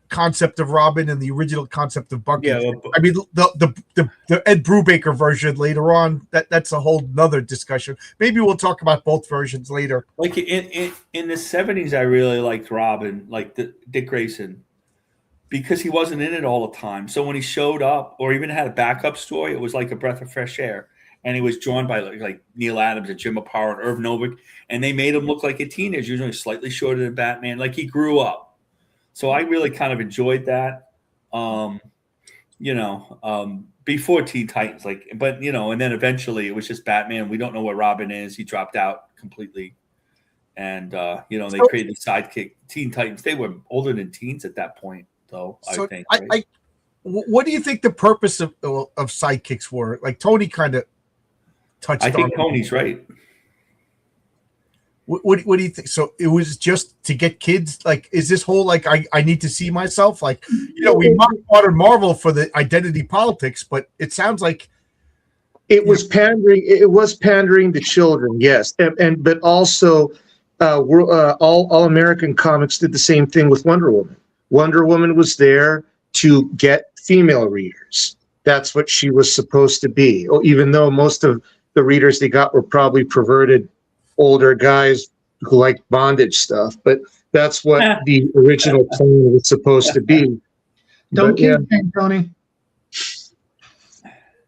A: concept of Robin and the original concept of Bucky.
B: Yeah,
A: I mean, the Ed Brubaker version later on, that's a whole nother discussion. Maybe we'll talk about both versions later.
B: Like in the 70s, I really liked Robin, like Dick Grayson, because he wasn't in it all the time. So when he showed up or even had a backup story, it was like a breath of fresh air. And he was drawn by like Neil Adams and Jim Aparo and Irv Novick, and they made him look like a teenager, usually slightly shorter than Batman, like he grew up. So I really kind of enjoyed that, before Teen Titans, but and then eventually it was just Batman. We don't know where Robin is. He dropped out completely. And, they created sidekick Teen Titans. They were older than teens at that point, though, I think. Right?
A: What do you think the purpose of sidekicks were? Like Tony kind of touched on.
B: I think Tony's right.
A: What do you think? So it was just to get kids, like, is this whole, like, I need to see myself? Like, we modern Marvel for the identity politics, but it sounds like
D: it was pandering. It was pandering to children, yes. But also all American comics did the same thing with Wonder Woman. Wonder Woman was there to get female readers. That's what she was supposed to be. Even though most of the readers they got were probably perverted older guys who like bondage stuff, but that's what the original plan was supposed to be.
C: Don't kink shame, Tony.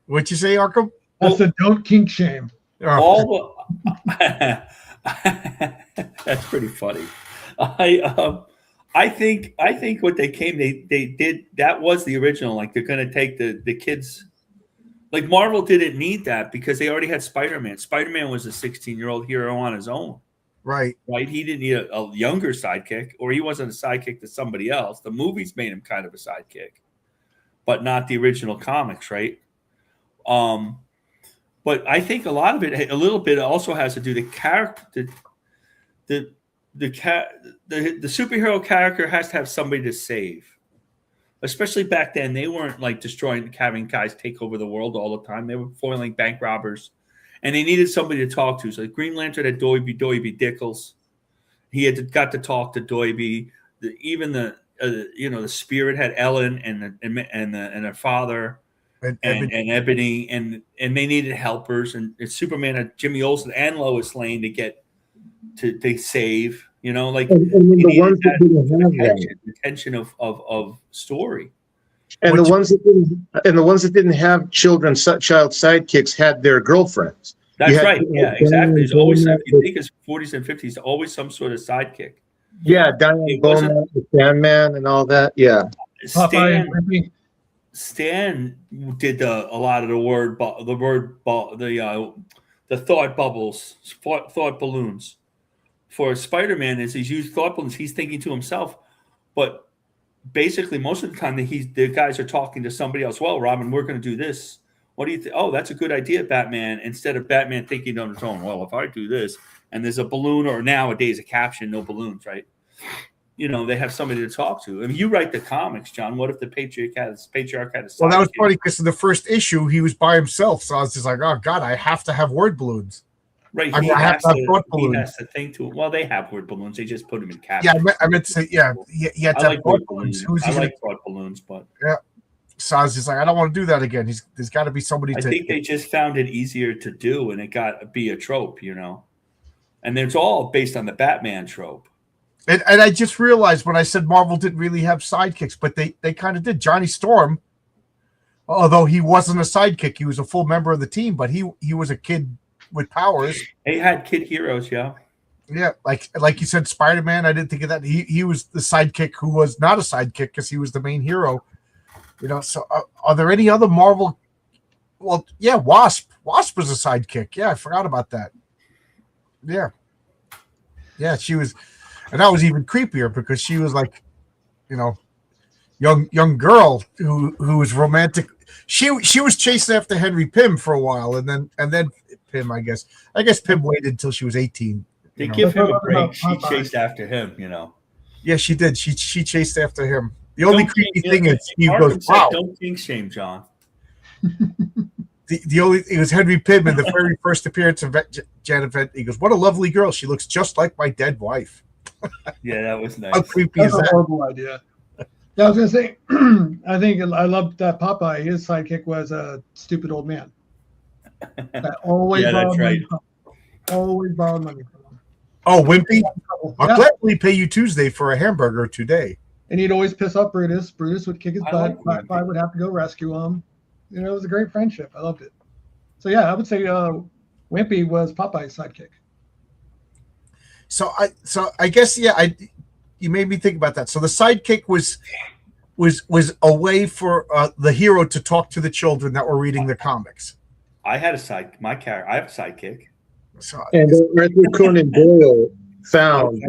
A: What'd you say, Arkham?
C: I said don't kink shame.
B: All that's pretty funny. I think what they did, that was the original. Like, they're going to take the kids. Like, Marvel didn't need that because they already had Spider-Man. Spider-Man was a 16-year-old hero on his own.
A: Right.
B: He didn't need a younger sidekick, or he wasn't a sidekick to somebody else. The movies made him kind of a sidekick, but not the original comics, right? But I think a lot of it, a little bit, also has to do the character. The superhero character has to have somebody to save. Especially back then, they weren't like having guys take over the world all the time. They were foiling bank robbers, and they needed somebody to talk to. So Green Lantern had Doiby Dickles. He had got to talk to Doiby. Even the Spirit had Ellen and her father and Ebony, and they needed helpers. And Superman had Jimmy Olsen and Lois Lane to get to save. And
D: the ones that didn't have
B: the tension of story.
D: And the ones that didn't have child sidekicks had their girlfriends.
B: That's right. Yeah, exactly. There's always, if you think it's 40s and 50s, always some sort of sidekick.
D: Yeah, Diane Beaumont, the Sandman, and all that. Yeah.
B: Stan did a lot of the thought bubbles, thought balloons. For Spider-Man, as he's used thought balloons, he's thinking to himself, but basically most of the time the guys are talking to somebody else. Well, Robin, we're going to do this. What do you think? Oh, that's a good idea, Batman. Instead of Batman thinking on his own, well, if I do this, and there's a balloon, or nowadays a caption, no balloons, right? They have somebody to talk to. I mean, you write the comics, John. What if the patriarch had a sidekick?
A: Well, that was funny because in the first issue he was by himself, so I was just like, oh God, I have to have word balloons.
B: Right,
A: I have to have thought balloons.
B: He has to think to it. Well, they have word balloons. They just put them in captions.
A: Yeah, I meant to say, yeah, he had to have thought balloons.
B: I like thought balloons, but
A: yeah. So I was just like, I don't want to do that again. There's got to be somebody.
B: I think they just found it easier to do, and it got to be a trope, And it's all based on the Batman trope.
A: And I just realized when I said Marvel didn't really have sidekicks, but they kind of did. Johnny Storm, although he wasn't a sidekick, he was a full member of the team, but he was a kid with powers.
B: They had kid heroes, yeah.
A: Yeah, like you said, Spider-Man. I didn't think of that. He was the sidekick who was not a sidekick because he was the main hero. So are there any other Marvel? Well, yeah, Wasp. Wasp was a sidekick. Yeah, I forgot about that. Yeah, she was, and that was even creepier because she was like, young girl who was romantic. She was chasing after Henry Pym for a while, and then Pym, I guess Pym waited until she was 18.
B: They give him a break. She chased after him,
A: Yeah, she did. She chased after him. The only creepy thing is Steve goes,
B: wow. Don't think shame, John.
A: It was Henry Pym in the very first appearance of Janet Van. He goes, what a lovely girl. She looks just like my dead wife.
B: Yeah, that was nice.
A: How creepy
C: That's
A: is that?
C: a horrible idea. Yeah, I was going to say, I think I loved that Popeye. His sidekick was a stupid old man. That always borrowed money from him. Always borrowed money from him.
A: Oh, Wimpy? I'll gladly pay you Tuesday for a hamburger today.
C: And he'd always piss off Brutus. Brutus would kick his butt. Popeye would have to go rescue him. It was a great friendship. I loved it. So, yeah, I would say Wimpy was Popeye's sidekick.
A: So I guess, yeah, you made me think about that. So the sidekick was a way for the hero to talk to the children that were reading the comics.
B: I had I have a sidekick.
A: So,
D: and Arthur Conan Doyle found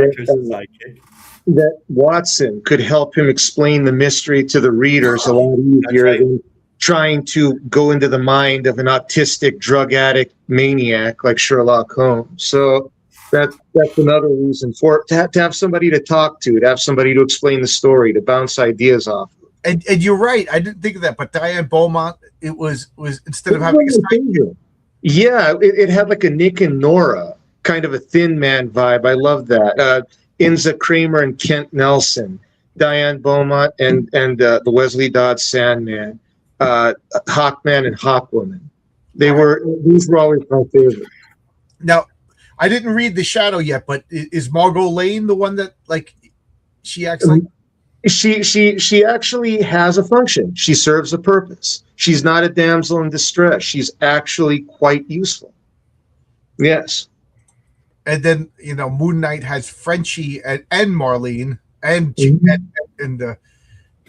D: that Watson could help him explain the mystery to the readers a lot easier than trying to go into the mind of an autistic drug addict maniac like Sherlock Holmes. So that's another reason for it, to have somebody to talk to have somebody to explain the story, to bounce ideas off.
A: And you're right. I didn't think of that, but Diane Beaumont, it was instead of having a sidekick.
D: Yeah, it had like a Nick and Nora kind of a Thin Man vibe. I love that. Inza Kramer and Kent Nelson, Diane Beaumont and the Wesley Dodds Sandman, Hawkman and Hawkwoman. These were always my favorite.
A: Now, I didn't read The Shadow yet, but is Margot Lane the one that she acts like?
D: She actually has a function. She serves a purpose. She's not a damsel in distress. She's actually quite useful. Yes.
A: And then Moon Knight has Frenchie and Marlene and Gina.
B: And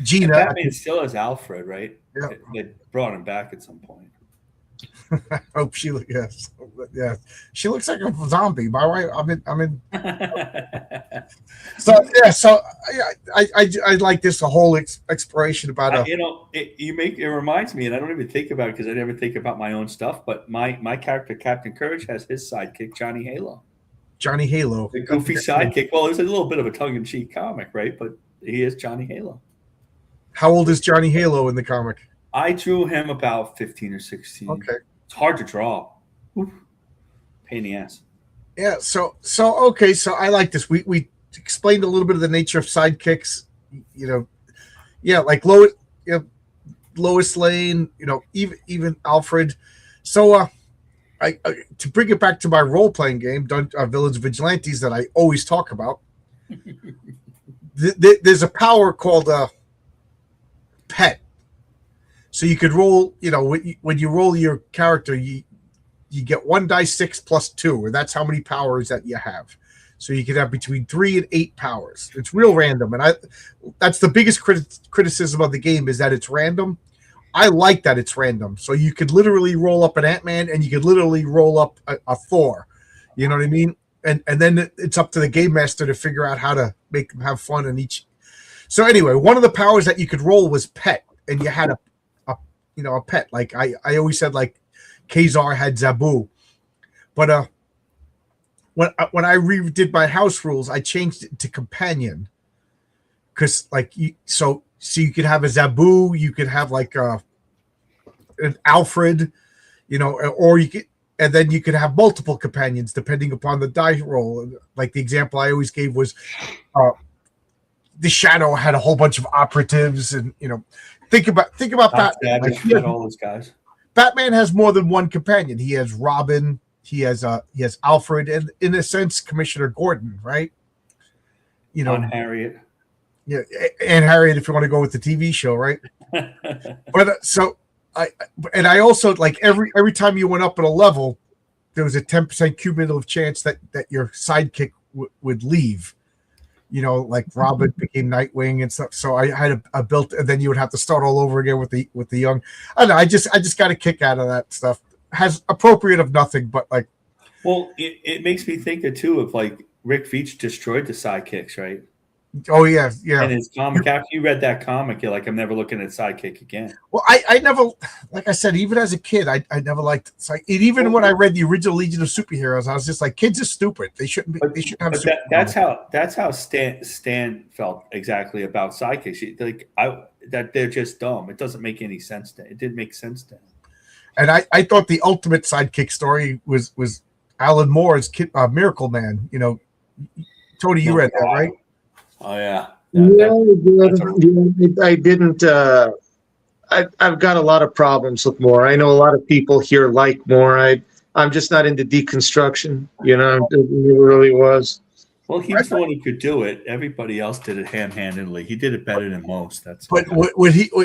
B: Batman still has Alfred, right?
A: Yeah.
B: They brought him back at some point.
A: I hope yes. Yeah, she looks like a zombie. By the way, I'm in. So yeah, so I like this whole exploration about
B: It reminds me, and I don't even think about it because I never think about my own stuff. But my character Captain Courage has his sidekick Johnny Halo,
A: Johnny Halo,
B: the goofy sidekick. Well, it was a little bit of a tongue-in-cheek comic, right? But he is Johnny Halo.
A: How old is Johnny Halo in the comic?
B: I drew him about 15 or 16.
A: Okay,
B: it's hard to draw. Oof. Pain in the ass.
A: Yeah, so okay, so I like this. We explained a little bit of the nature of sidekicks, like Lois Lane, even Alfred. So I to bring it back to my role playing game, Villains Vigilantes, that I always talk about. There's a power called Pet. So you could roll, when you roll your character, you get 1d6 plus 2, and that's how many powers that you have. So you could have between 3 and 8 powers. It's real random, and that's the biggest criticism of the game, is that it's random. I like that it's random. So you could literally roll up an Ant-Man, and you could literally roll up a Thor. You know what I mean? And then it's up to the game master to figure out how to make them have fun in each. So anyway, one of the powers that you could roll was Pet, and you had a pet. Like I always said, like Kazar had Zabu, but when I redid my house rules, I changed it to companion, because so you could have a Zabu, you could have like an Alfred, or you could, and then you could have multiple companions depending upon the die roll. Like the example I always gave was the Shadow had a whole bunch of operatives, and think about that.
B: Like, all those guys.
A: Batman has more than one companion. He has Robin, he has Alfred, and in a sense Commissioner Gordon, right?
B: And Harriet.
A: Yeah, and Harriet, if you want to go with the TV show, right? But so I also, like, every time you went up at a level, there was a 10% cumulative chance that your sidekick would leave. Like Robin became Nightwing and stuff. So I had a built, and then you would have to start all over again with the young. I don't know. I just got a kick out of that stuff. Has appropriate of nothing, but like.
B: Well, it makes me think too of like Rick Veitch destroyed the sidekicks, right?
A: Oh yeah.
B: And his comic, after you read that comic, you're like, I'm never looking at sidekick again.
A: Well, I never, like I said, even as a kid, I never liked even when I read the original Legion of Superheroes, I was just like, kids are stupid. They shouldn't be. They shouldn't have.
B: That's how Stan felt exactly about sidekicks. Like that they're just dumb. It doesn't make any sense to. It didn't make sense to him.
A: And I thought the ultimate sidekick story was Alan Moore's Miracle Man. Tony, you read that, right?
B: Oh yeah.
D: I didn't. I've got a lot of problems with Moore. I know a lot of people here like Moore. I'm just not into deconstruction. It really was.
B: Well, he was the one who could do it. Everybody else did it ham-handedly. He did it better than most.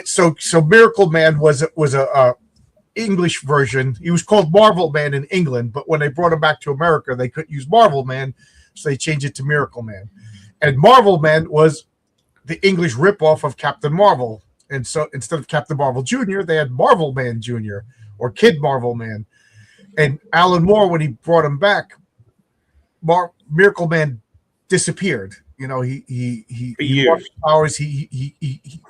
A: So Miracle Man was a English version. He was called Marvel Man in England, but when they brought him back to America, they couldn't use Marvel Man, so they changed it to Miracle Man. And Marvel Man was the English ripoff of Captain Marvel. And so instead of Captain Marvel Jr., they had Marvel Man Jr. or Kid Marvel Man. And Alan Moore, when he brought him back, Miracle Man disappeared. He lost his powers. He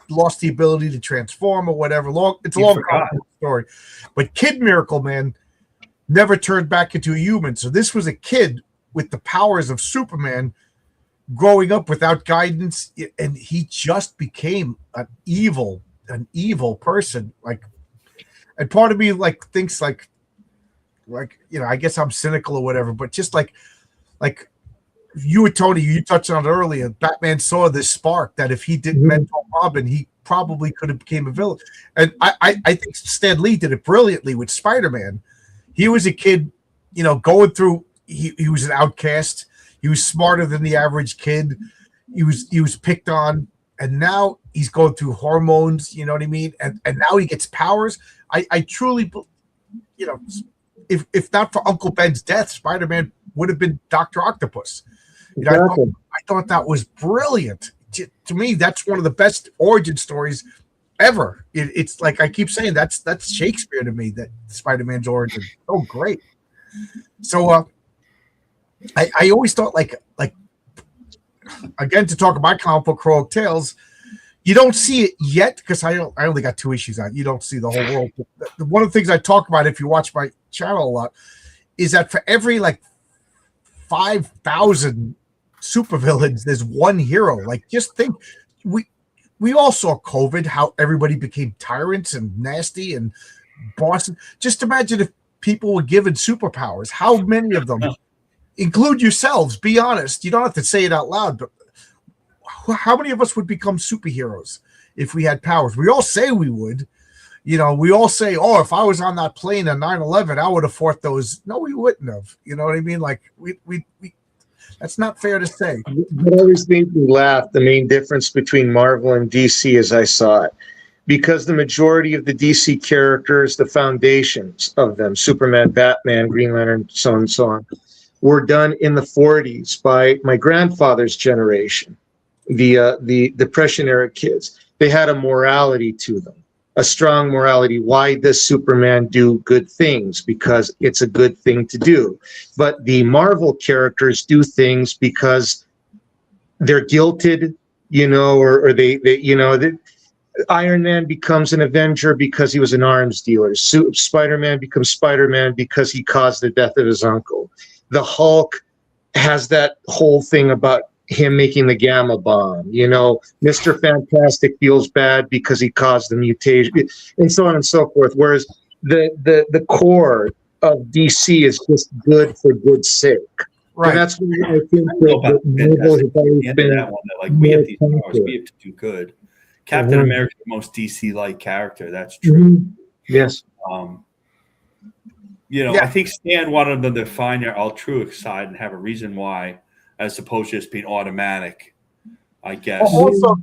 A: lost the ability to transform or whatever. It's a long story. But Kid Miracle Man never turned back into a human. So this was a kid with the powers of Superman, growing up without guidance, and he just became an evil person. Like, and part of me thinks like I guess I'm cynical or whatever, but just like you and Tony, you touched on it earlier. Batman saw this spark that if he didn't mentor Robin, he probably could have became a villain. And I think Stan Lee did it brilliantly with Spider-Man. He was a kid, going through. He was an outcast. He was smarter than the average kid. He was picked on, and now he's going through hormones. You know what I mean? And now he gets powers. I truly, if not for Uncle Ben's death, Spider-Man would have been Dr. Octopus.
D: Exactly.
A: I thought that was brilliant. To me, that's one of the best origin stories ever. It's like I keep saying, that's Shakespeare to me. That Spider-Man's origin, so great. So I always thought like again, to talk about comic book heroic tales, you don't see it yet because I only got 2 issues out. You don't see the whole world. One of the things I talk about, if you watch my channel a lot, is that for every like 5,000 supervillains, there's one hero. Like, just think, we all saw COVID, how everybody became tyrants and nasty and bosses. Just imagine if people were given superpowers. How many of them, include yourselves, be honest. You don't have to say it out loud, but how many of us would become superheroes if we had powers? We all say we would. You know, we all say, oh, if I was on that plane on 9/11, I would have fought those. No, we wouldn't have. You know what I mean? Like, we that's not fair to say.
D: What always made me laugh, the main difference between Marvel and DC as I saw it, because the majority of the DC characters, the foundations of them, Superman, Batman, Green Lantern, so on and so on, were done in the 40s by my grandfather's generation, the Depression era kids. They had a morality to them, a strong morality. Why does Superman do good things? Because it's a good thing to do. But the Marvel characters do things because they're guilted, you know, or they you know, Iron Man becomes an Avenger because he was an arms dealer. Spider-Man becomes Spider-Man because he caused the death of his uncle. The Hulk has that whole thing about him making the gamma bomb. You know, Mr. Fantastic feels bad because he caused the mutation, and so on and so forth. Whereas the core of DC is just good for good's sake.
A: Right.
D: And that's why I think that Marvel has always been
B: that one, that, like, we have these powers, we have to do good. Captain America, the most DC-like character. That's true.
D: Yes.
B: You know, I think Stan wanted them to find their altruic side and have a reason why, as opposed to just being automatic, I guess.
A: Also,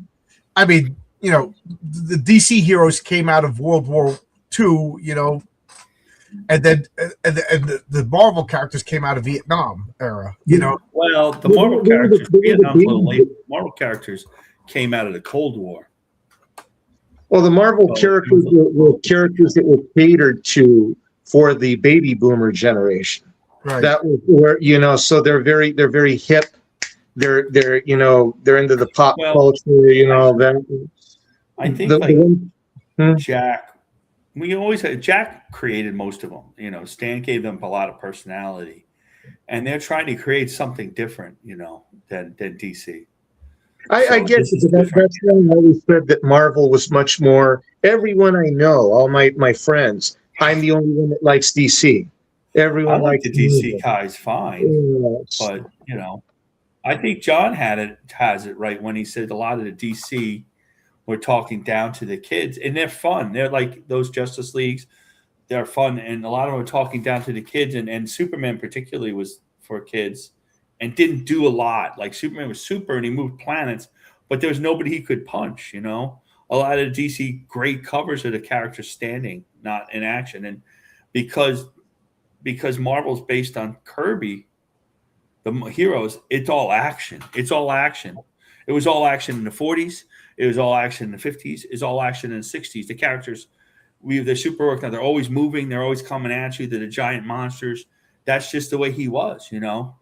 A: I mean, you know, the DC heroes came out of World War II, you know, and then the Marvel characters came out of Vietnam era, you know.
B: Well, the Marvel characters, Vietnam's a little late. Marvel characters came out of the Cold War.
D: Well, the Marvel characters were characters that were catered to for the baby boomer generation.
A: Right.
D: That was where, you know, so they're very hip. They're you know, they're into the pop culture, you know, that.
B: I think Jack, we always had Jack created most of them. You know, Stan gave them a lot of personality, and they're trying to create something different, you know, than DC.
D: I guess that's why I always said that Marvel was much more. Everyone I know, all my friends, I'm the only one that likes DC. Everyone likes
B: the DC guy's fine, but you know, I think John has it right when he said a lot of the DC were talking down to the kids, and they're fun. They're like those Justice Leagues. They're fun, and a lot of them are talking down to the kids, and Superman particularly was for kids and didn't do a lot. Like, Superman was super and he moved planets, but there was nobody he could punch, you know. A lot of DC great covers of the characters standing, not in action. And because Marvel's based on Kirby, the heroes, it's all action. It's all action. It was all action in the 40s. It was all action in the 50s. It's all action in the 60s. The characters, they're super work now. They're always moving. They're always coming at you. They're the giant monsters. That's just the way he was, you know.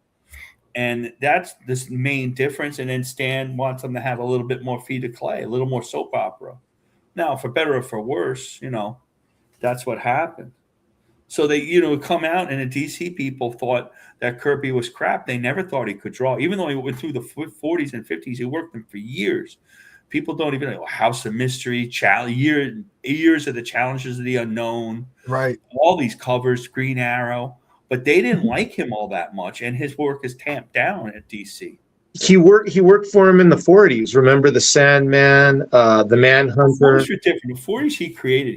B: And that's this main difference. And then Stan wants them to have a little bit more feet of clay, a little more soap opera. Now, for better or for worse, you know, that's what happened. So they, you know, come out, and the DC people thought that Kirby was crap. They never thought he could draw. Even though he went through the 40s and 50s, he worked them for years. People don't even know House of Mystery, years of the Challenges of the Unknown.
A: Right.
B: All these covers, Green Arrow. But they didn't like him all that much, and his work is tamped down at DC.
D: He worked for him in the 40s. Remember the Sandman, the Manhunter.
B: The 40s were different. The 40s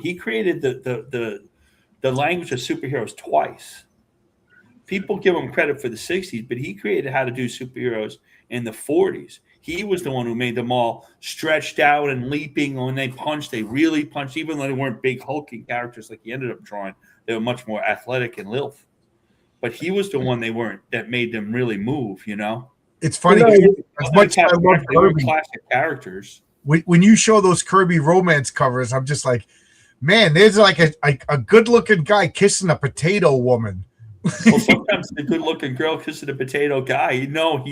B: he created the language of superheroes twice. People give him credit for the 60s, but he created how to do superheroes in the 40s. He was the one who made them all stretched out and leaping. When they punched, they really punched, even though they weren't big hulking characters like he ended up drawing. They were much more athletic and lithe. But he was the one that made them really move, you know?
A: It's funny. As much as I love Kirby,
B: classic characters.
A: When you show those Kirby romance covers, I'm just like, man, there's like a good-looking guy kissing a potato woman.
B: Well, sometimes the good-looking girl kisses the potato guy. You know,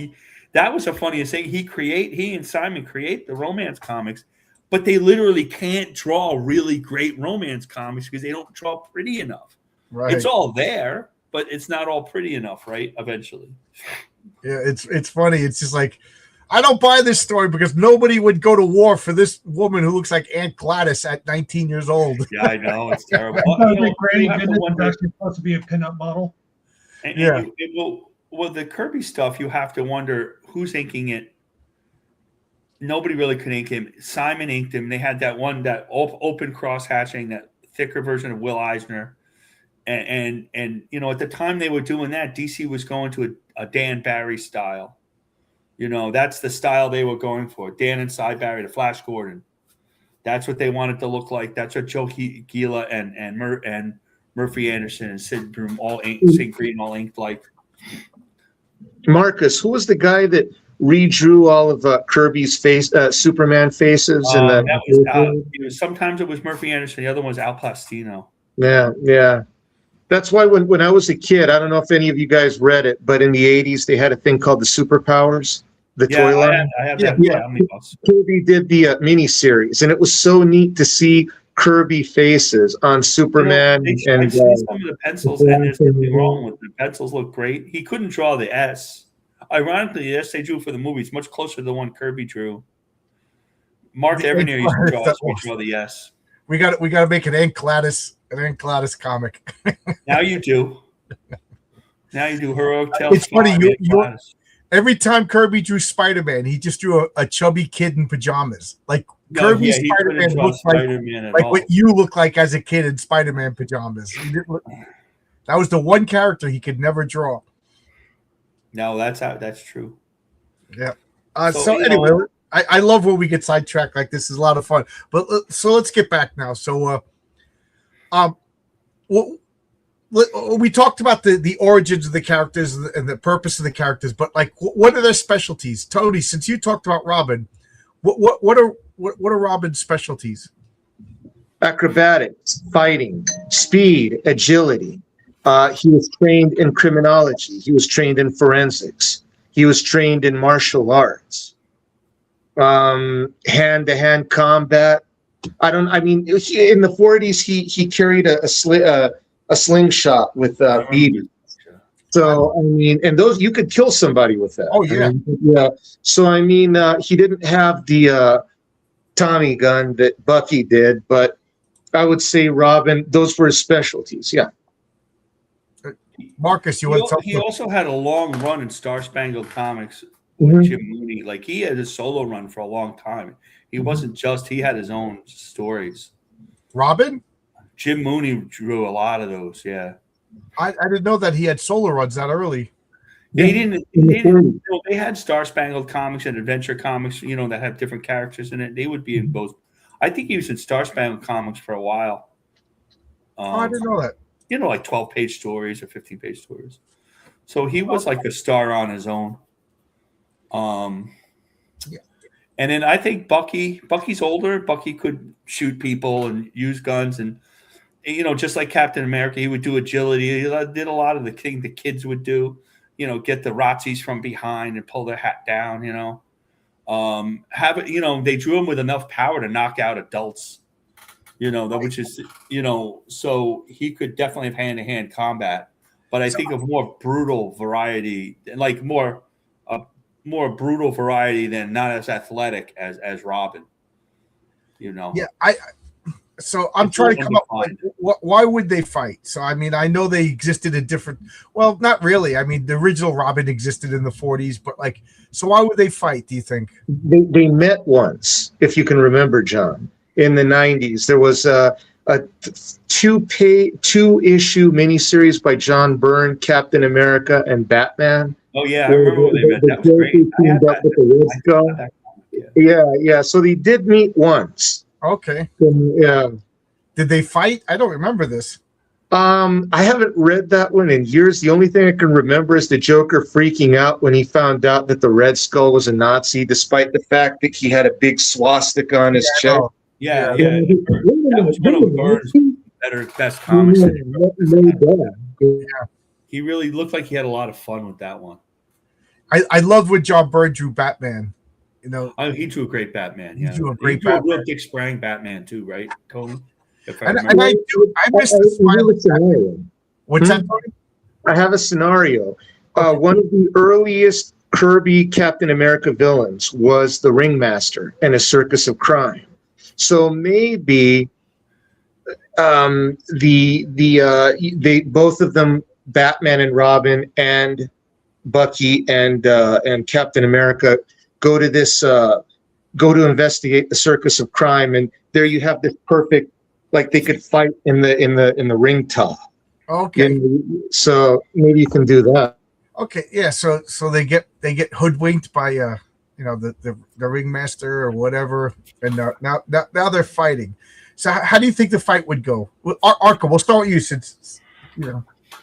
B: that was the funniest thing. He and Simon create the romance comics, but they literally can't draw really great romance comics because they don't draw pretty enough.
A: Right.
B: It's all there, but it's not all pretty enough, right? Eventually.
A: Yeah, it's funny. It's just like, I don't buy this story because nobody would go to war for this woman who looks like Aunt Gladys at 19 years old.
B: Yeah, I know. It's terrible.
C: Granny Goodness is actually supposed to be a pinup model.
B: And with the Kirby stuff, you have to wonder who's inking it. Nobody really could ink him. Simon inked him. They had that open cross hatching, that thicker version of Will Eisner. And you know, at the time they were doing that, DC was going to a Dan Barry style. You know, that's the style they were going for. Dan and Cy Barry, the Flash Gordon. That's what they wanted to look like. That's what Joe Gila and Murphy Anderson and Sid Broom Sid Green all inked like.
D: Marcus, who was the guy that redrew all of Kirby's Superman faces?
B: Sometimes it was Murphy Anderson. The other one was Al Plastino.
D: Yeah. That's why when I was a kid, I don't know if any of you guys read it, but in the 80s, they had a thing called the Superpowers, the toy line.
B: I have that. Yeah.
D: Kirby did the miniseries, and it was so neat to see Kirby faces on Superman.
B: I've seen some of the pencils, and there's nothing wrong with the pencils. Look great. He couldn't draw the S. Ironically, the S they drew for the movie is much closer to the one Kirby drew. Mark Evanier used to draw the S.
A: We got to make an Aunt Gladys comic.
B: Now you do. Heroic Tales.
A: It's funny. Every time Kirby drew Spider-Man, he just drew a chubby kid in pajamas. Like Kirby's Spider-Man looks like what you look like as a kid in Spider-Man pajamas. That was the one character he could never draw.
B: No, that's true.
A: Yeah. So anyway, I love when we get sidetracked like this. Is a lot of fun. But so let's get back now. So, we talked about the origins of the characters and the purpose of the characters, but like, what are their specialties? Tony, since you talked about Robin, what are Robin's specialties?
D: Acrobatics, fighting, speed, agility. He was trained in criminology. He was trained in forensics. He was trained in martial arts. Hand-to-hand combat. In the 40s, he carried a slingshot with BB. So and those, you could kill somebody with that.
A: Oh yeah,
D: yeah. So he didn't have the Tommy gun that Bucky did, but I would say Robin, those were his specialties. Yeah.
A: Marcus, you want to talk?
B: He also had a long run in Star Spangled Comics with Jim Mooney. Like, he had a solo run for a long time. He wasn't he had his own stories.
A: Robin?
B: Jim Mooney drew a lot of those, yeah.
A: I didn't know that he had solo runs that early.
B: Yeah, he didn't they had Star Spangled Comics and Adventure Comics, that have different characters in it. They would be in both. I think he was in Star Spangled Comics for a while.
A: I didn't know that.
B: Like 12-page stories or 15-page stories. So he was like a star on his own.
A: Yeah.
B: And then I think Bucky's older. Bucky could shoot people and use guns, and just like Captain America, he would do agility. He did a lot of the thing the kids would do. Get the Razzies from behind and pull their hat down. They drew him with enough power to knock out adults. Which is so he could definitely have hand-to-hand combat. But I think of more brutal variety, like more brutal variety than not as athletic as Robin.
A: Yeah, So I'm trying to come up with why would they fight? So I know they existed in different. Well, not really. The original Robin existed in the 40s, but so why would they fight? Do you think
D: they met once? If you can remember, John, in the 90s, there was a two-issue miniseries by John Byrne, Captain America and Batman.
B: Oh yeah, I remember when they met. That was great.
D: Yeah. So they did meet once.
A: Okay.
D: Yeah.
A: Did they fight? I don't remember this.
D: I haven't read that one in years. The only thing I can remember is the Joker freaking out when he found out that the Red Skull was a Nazi, despite the fact that he had a big swastika on his chest.
B: Yeah. That was one of Byrne's best comics. He really looked like he had a lot of fun with that one.
A: I love when John Byrne drew Batman. You know,
B: He drew a great Batman.
A: He
B: Yeah,
A: drew a
B: he
A: great
B: drew a
A: Batman.
B: real Dick Sprang Batman too, right, Tony? If I
A: and
B: remember.
A: I miss the smile. What's that, Tony?
D: I have a scenario. One of the earliest Kirby Captain America villains was the Ringmaster and a Circus of Crime. So maybe they both of them, Batman and Robin and Bucky and Captain America, go to investigate the Circus of Crime, and there you have this perfect, like they could fight in the ring top.
A: Okay.
D: So maybe you can do that.
A: Okay, yeah. So they get hoodwinked by the ringmaster or whatever, and now they're fighting. So how do you think the fight would go? Well, Arkham, we'll start with you since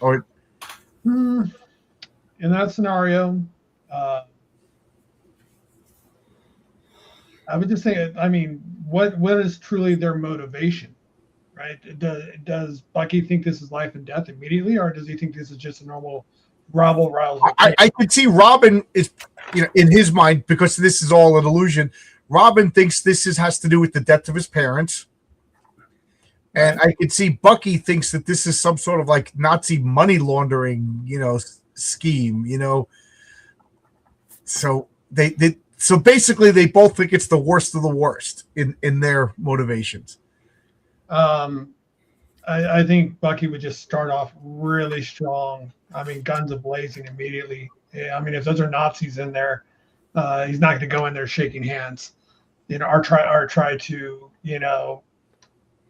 A: or
C: in that scenario, I would just say, I mean, what is truly their motivation, right? Does Bucky think this is life and death immediately, or does he think this is just a normal rabble rousing?
A: I could see Robin is, in his mind, because this is all an illusion. Robin thinks this has to do with the death of his parents. And I could see Bucky thinks that this is some sort of like Nazi money laundering, scheme, So so basically they both think it's the worst of the worst in their motivations.
C: I think Bucky would just start off really strong. I mean, guns a-blazing immediately. Yeah, I mean, if those are Nazis in there, he's not going to go in there shaking hands, or try to,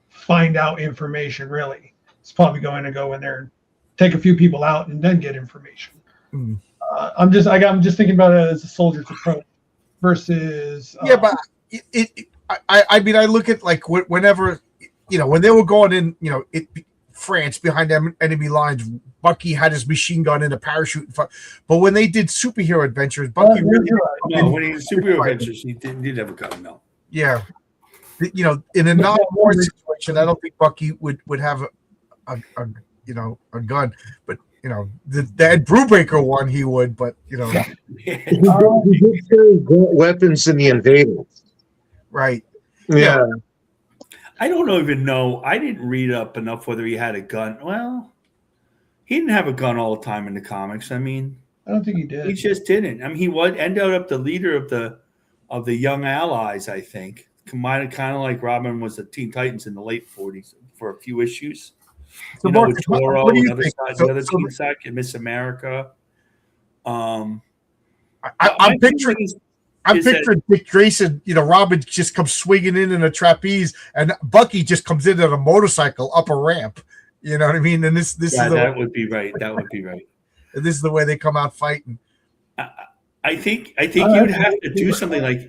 C: find out information. Really, it's probably going to go in there and take a few people out and then get information. I'm just thinking about it as a soldier's approach versus.
A: But I mean, I look at like whenever, when they were going in, France behind enemy lines, Bucky had his machine gun and a parachute. But when they did superhero adventures, Bucky really.
B: No, when he did superhero adventures, he didn't have a gun. No.
A: Yeah. In a non-war situation, I don't think Bucky would have a gun, but the Ed Brubaker one he would, but
D: he did carry weapons in the Invaders,
A: right?
D: Yeah.
B: I don't even know. I didn't read up enough whether he had a gun. Well, he didn't have a gun all the time in the comics. I mean,
C: I don't think he did.
B: He just didn't. I mean, he ended up the leader of the Young Allies, I think. Kind of like Robin was the Teen Titans in the late 40s for a few issues.
A: So
B: with Toro,
A: what do you
B: another
A: think?
B: side, the other Teen Sack, and Miss America.
A: I'm picturing Dick Grayson. Robin just comes swinging in a trapeze, and Bucky just comes in on a motorcycle up a ramp. You know what I mean? And this is
B: that would be right. That would be right.
A: And this is the way they come out fighting.
B: I think you would have to do something like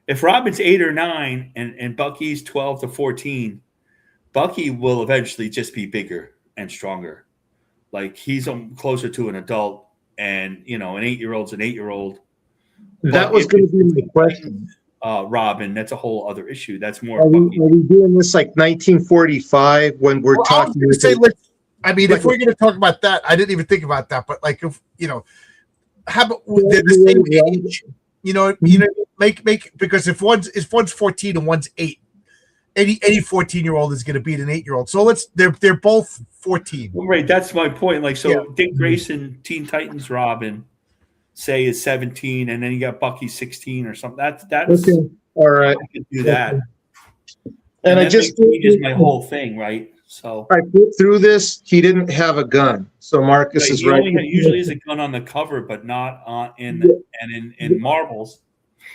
B: if Robin's 8 or 9 and Bucky's 12 to 14, Bucky will eventually just be bigger and stronger. Like he's closer to an adult, and an 8-year-old's an 8-year-old.
D: That was going to be my question.
B: Robin, that's a whole other issue. That's more.
D: Are we doing this like 1945 when we're talking?
A: If we're going to talk about that, I didn't even think about that. But like if how about they're the same age? Make because if one's 14 and one's 8, any 14-year-old is going to beat an 8-year-old. So they're both 14.
B: Right, that's my point. Like Dick Grayson, Teen Titans, Robin, say is 17, and then you got Bucky 16 or something. That's
D: okay. All right.
B: I could do that.
D: And I just
B: changes my whole thing, right? So
D: I put through this. He didn't have a gun, so Marcus is right.
B: Usually has a gun on the cover, but not in Marvels.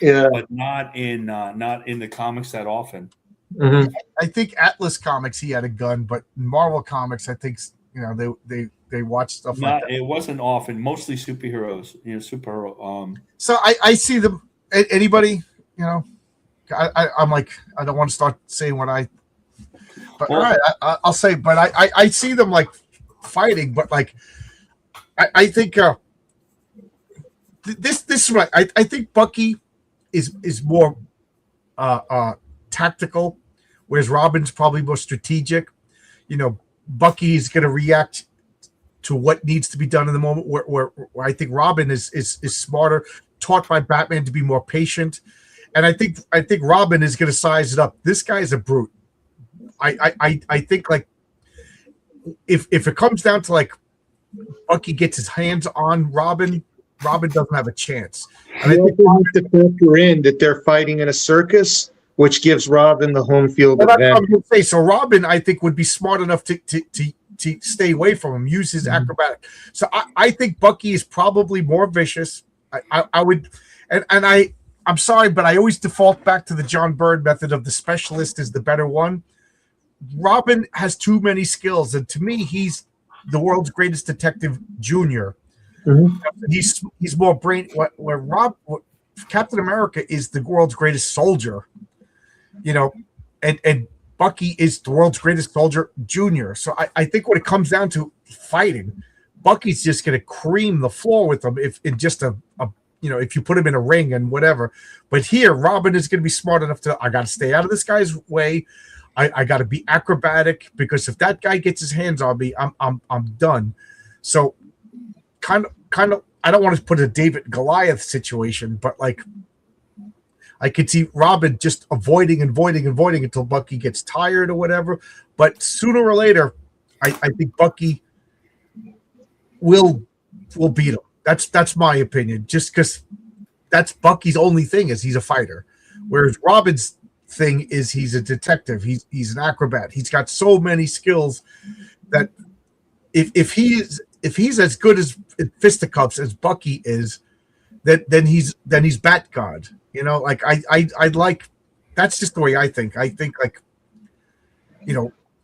D: Yeah,
B: but not in the comics that often.
D: Mm-hmm.
A: I think Atlas Comics he had a gun, but in Marvel Comics, I think they watch stuff like that.
B: It wasn't often. Mostly superheroes. Superhero.
A: So I see them. Anybody, I'm like I don't want to start saying what I. But all right, I'll say. But I see them like fighting, but like I think this is right. I think Bucky is more tactical, whereas Robin's probably more strategic. Bucky is going to react to what needs to be done in the moment. Where I think Robin is smarter, taught by Batman to be more patient, and I think Robin is going to size it up. This guy is a brute. I think like if it comes down to like Bucky gets his hands on Robin doesn't have a chance.
D: And I think we have to factor in that they're fighting in a circus, which gives Robin the home field advantage.
A: That's what I'm going to say. So Robin, I think, would be smart enough to stay away from him, use his acrobatic. So I think Bucky is probably more vicious. I would, and I'm sorry, but I always default back to the John Byrne method of the specialist is the better one. Robin has too many skills, and to me, he's the world's greatest detective junior. Mm-hmm. He's more brain. Where Captain America is the world's greatest soldier, and Bucky is the world's greatest soldier junior. So I think when it comes down to fighting, Bucky's just going to cream the floor with him if in just if you put him in a ring and whatever. But here, Robin is going to be smart enough to I got to stay out of this guy's way. I got to be acrobatic because if that guy gets his hands on me, I'm done. So kind of I don't want to put a David Goliath situation, but like I could see Robin just avoiding until Bucky gets tired or whatever. But sooner or later, I think Bucky will beat him. That's my opinion. Just because that's Bucky's only thing is he's a fighter, whereas Robin's thing is he's a detective. He's an acrobat. He's got so many skills that if he's as good as fisticuffs as Bucky is, then he's Bat God. Like I'd like that's just the way I think. I think like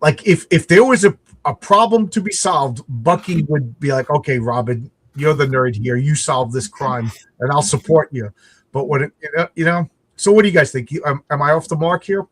A: like if there was a problem to be solved, Bucky would be like, okay, Robin, you're the nerd here. You solve this crime, and I'll support you. But what So what do you guys think? Am I off the mark here?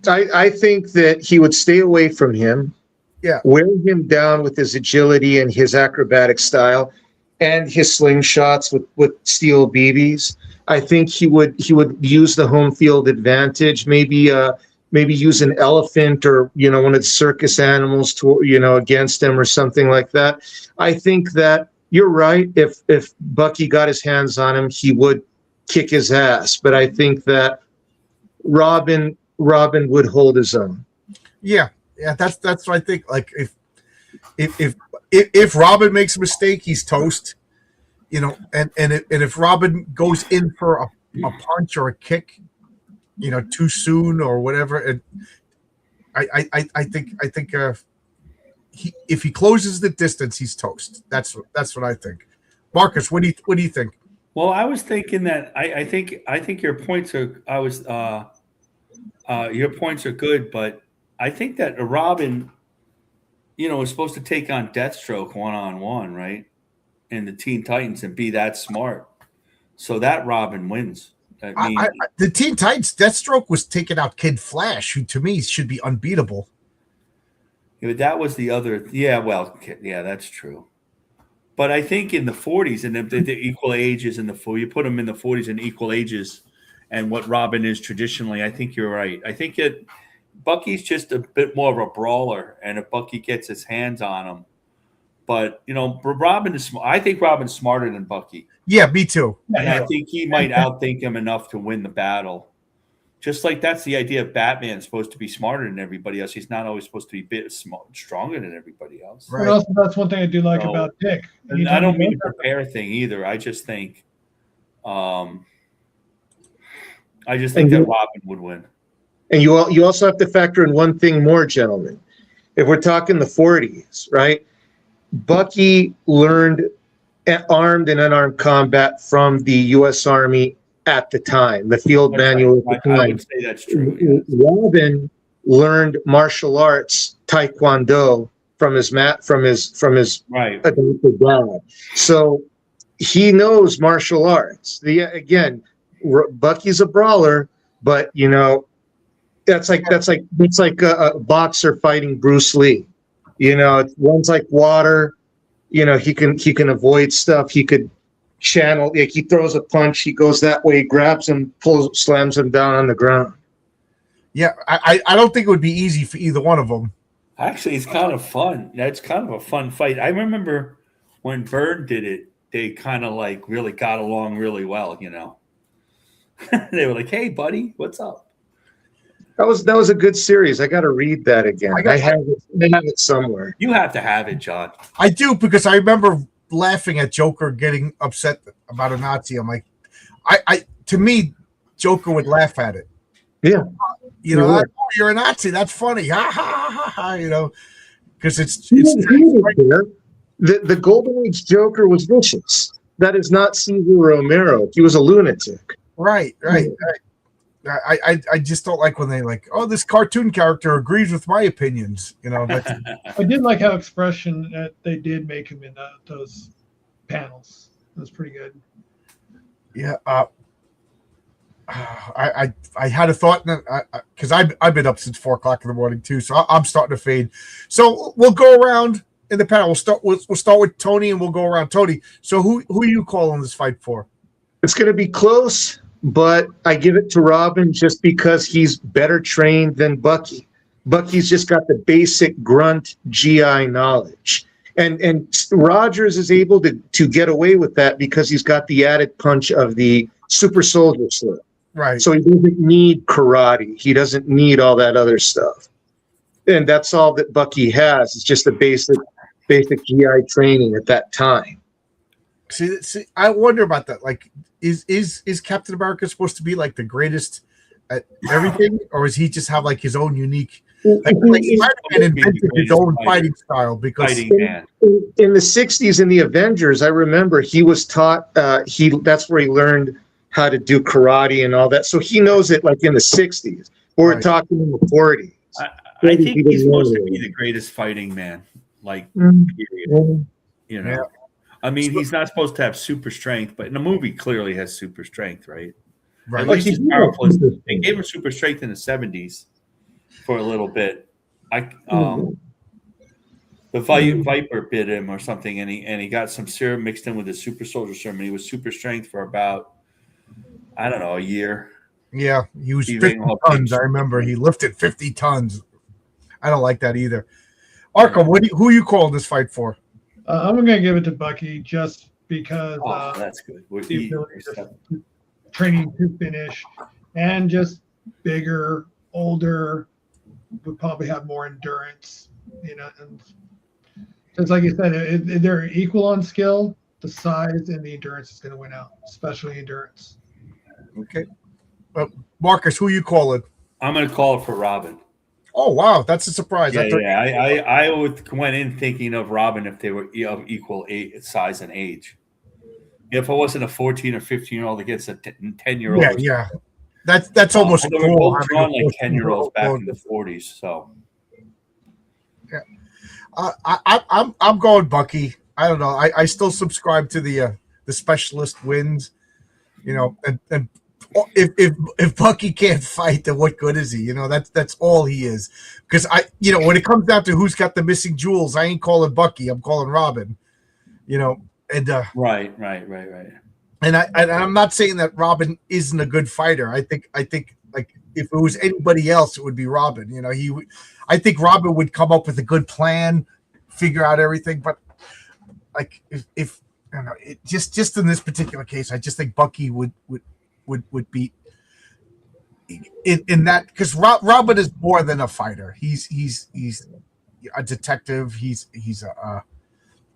D: I think that he would stay away from him.
A: Yeah,
D: wear him down with his agility and his acrobatic style, and his slingshots with steel BBs. I think he would use the home field advantage. Maybe use an elephant or one of the circus animals to against him or something like that. I think that you're right. If Bucky got his hands on him, he would kick his ass. But I think that Robin would hold his own.
A: Yeah, that's what I think. Like if Robin makes a mistake, he's toast. And if Robin goes in for a punch or a kick, too soon or whatever, and I think if he closes the distance, he's toast. That's what I think. Marcus, what do you think?
B: Well, I was thinking that I think your points are your points are good, but I think that Robin, is supposed to take on Deathstroke one-on-one, right? In the Teen Titans and be that smart. So that Robin wins.
A: The Teen Titans, Deathstroke was taking out Kid Flash, who to me should be unbeatable.
B: Yeah, that was the other. Yeah, well, yeah, that's true. But I think in the 40s and the equal ages you put them in the 40s and equal ages and what Robin is traditionally, I think you're right. I think Bucky's just a bit more of a brawler, and if Bucky gets his hands on him, but Robin is. I think Robin's smarter than Bucky.
A: Yeah, me too.
B: And I think he might outthink him enough to win the battle. Just like that's the idea of Batman supposed to be smarter than everybody else. He's not always supposed to be a bit stronger than everybody else.
C: Right. Also, that's one thing I do like about Dick.
B: And I don't mean a prepare thing either. I just think, that Robin would win. And
D: you also have to factor in one thing more, gentlemen. If we're talking the 40s, right? Bucky learned armed and unarmed combat from the U.S. Army at the time, the field manual at the time.
B: I would say that's true. Yes.
D: Robin learned martial arts, Taekwondo, from his
B: right.
D: adopted dad. So he knows martial arts. Again, Bucky's a brawler, but that's like a boxer fighting Bruce Lee. One's like water. He can avoid stuff. He could channel. Like he throws a punch, he goes that way, grabs him, slams him down on the ground.
A: Yeah, I don't think it would be easy for either one of them.
B: Actually, it's kind of fun. That's kind of a fun fight. I remember when Byrne did it, they kind of like really got along really well, you know. They were like, "Hey, buddy, what's up?"
D: That was a good series. I got to read that again. I have it somewhere.
B: You have to have it, John.
A: I do, because I remember laughing at Joker getting upset about a Nazi. I'm like, to me, Joker would laugh at it.
D: Yeah.
A: You know, like, oh, you're a Nazi. That's funny. Ha ha ha ha. You know, because it's
D: the Golden Age Joker was vicious. That is not Cesar Romero. He was a lunatic.
A: Right. I just don't like when they like, oh, this cartoon character agrees with my opinions. You know,
C: I did like how expression that they did make him in those panels. It was pretty good.
A: Yeah. I had a thought because I've been up since 4 o'clock in the morning too, so I'm starting to fade. So we'll go around in the panel. We'll start with Tony, and we'll go around. Tony, so who are you calling this fight for?
D: It's going to be close, but I give it to Robin just because he's better trained than Bucky. Bucky's just got the basic grunt GI knowledge. And Rogers is able to get away with that because he's got the added punch of the super soldier slip.
A: Right.
D: So he doesn't need karate. He doesn't need all that other stuff. And that's all that Bucky has. It's just the basic GI training at that time.
A: See, I wonder about that. Like, is Captain America supposed to be like the greatest at everything, or is he just have like his own unique? Like Spider-Man invented his own fighting style because
D: in the 60s in the Avengers, I remember he was taught that's where he learned how to do karate and all that. So he knows it like in the 60s. We're talking in the 40s.
B: I think he's supposed to be the greatest fighting man. Like, period. You know, I mean, he's not supposed to have super strength, but in the movie, clearly has super strength, right? Right. At least he's powerful. They gave him super strength in the 70s for a little bit. The Viper bit him or something, and he got some serum mixed in with his super soldier serum, and he was super strength for about, I don't know, a year.
A: Yeah, he was 50 tons. I remember he lifted 50 tons. I don't like that either. Arkham, who are you calling this fight for?
C: I'm going to give it to Bucky just because
B: that's good.
C: Training to finish, and just bigger, older, would probably have more endurance. You know, and just like you said, they're equal on skill. The size and the endurance is going to win out, especially endurance.
A: Okay. Marcus, who are you calling?
B: I'm going to call it for Robin.
A: Oh, wow. That's a surprise.
B: I went in thinking of Robin if they were of equal size and age. If it wasn't a 14 or 15-year-old against a 10-year-old.
A: Yeah. That's almost
B: they were both drawn like 10-year-olds back in the 40s. So,
A: yeah. I'm going Bucky. I don't know. I still subscribe to the specialist wins. You know, and if Bucky can't fight, then what good is he? You know, that's all he is. Because when it comes down to who's got the missing jewels, I ain't calling Bucky. I'm calling Robin. You know, and
B: right.
A: And I'm not saying that Robin isn't a good fighter. I think like if it was anybody else, it would be Robin. You know, I think Robin would come up with a good plan, figure out everything. But like if I don't know, just in this particular case, I just think Bucky would beat in that, because Robin is more than a fighter. He's a detective. He's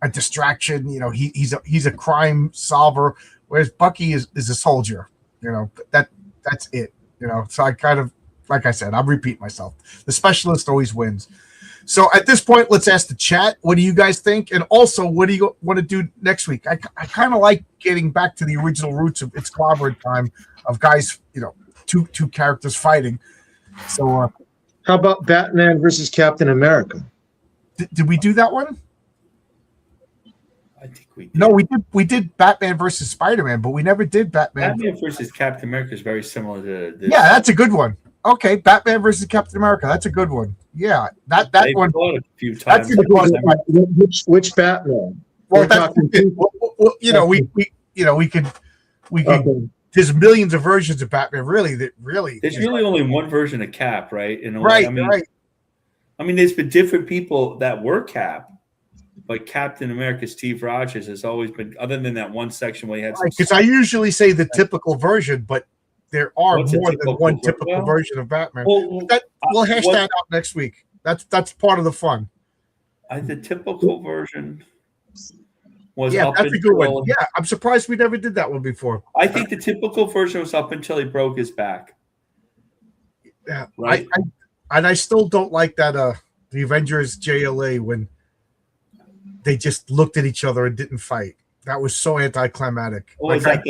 A: a distraction. You know, he's a crime solver, whereas Bucky is a soldier. You know, that's it. You know, so I kind of, like I said, I'm repeating myself. The specialist always wins. So at this point, let's ask the chat. What do you guys think? And also, what do you want to do next week? I kind of like getting back to the original roots of It's Clobbering Time, of guys, you know, two characters fighting. So
D: how about Batman versus Captain America?
A: Did we do that one?
B: I think we did.
A: No, we did Batman versus Spider-Man, but we never did Batman
B: versus Captain America is very similar to this.
A: Yeah, that's a good one. Okay, Batman versus Captain America. That's a good one. Yeah, that one.
B: A few times.
D: Which Batman?
A: Well, you know, we could. Okay. There's millions of versions of Batman. Really.
B: There's really only one version of Cap, right?
A: Right.
B: I mean, there's been different people that were Cap, but Captain America Steve Rogers has always been, other than that one section where he had some.
A: Because I usually say the typical version, but there are
B: What's a
A: more than
B: typical
A: one
B: ver-
A: typical
B: well,
A: version of Batman.
B: Well,
A: We'll hash
B: what-
A: that out next week. That's part of the fun.
B: The typical version was
A: Yeah,
B: up
A: that's a good
B: until.
A: one. Yeah, I'm surprised we never did that one before.
B: I think the typical version was up until he broke his back.
A: Yeah,
B: Right.
A: I still don't like that. The Avengers JLA when they just looked at each other and didn't fight. That was so anticlimactic.
B: What was that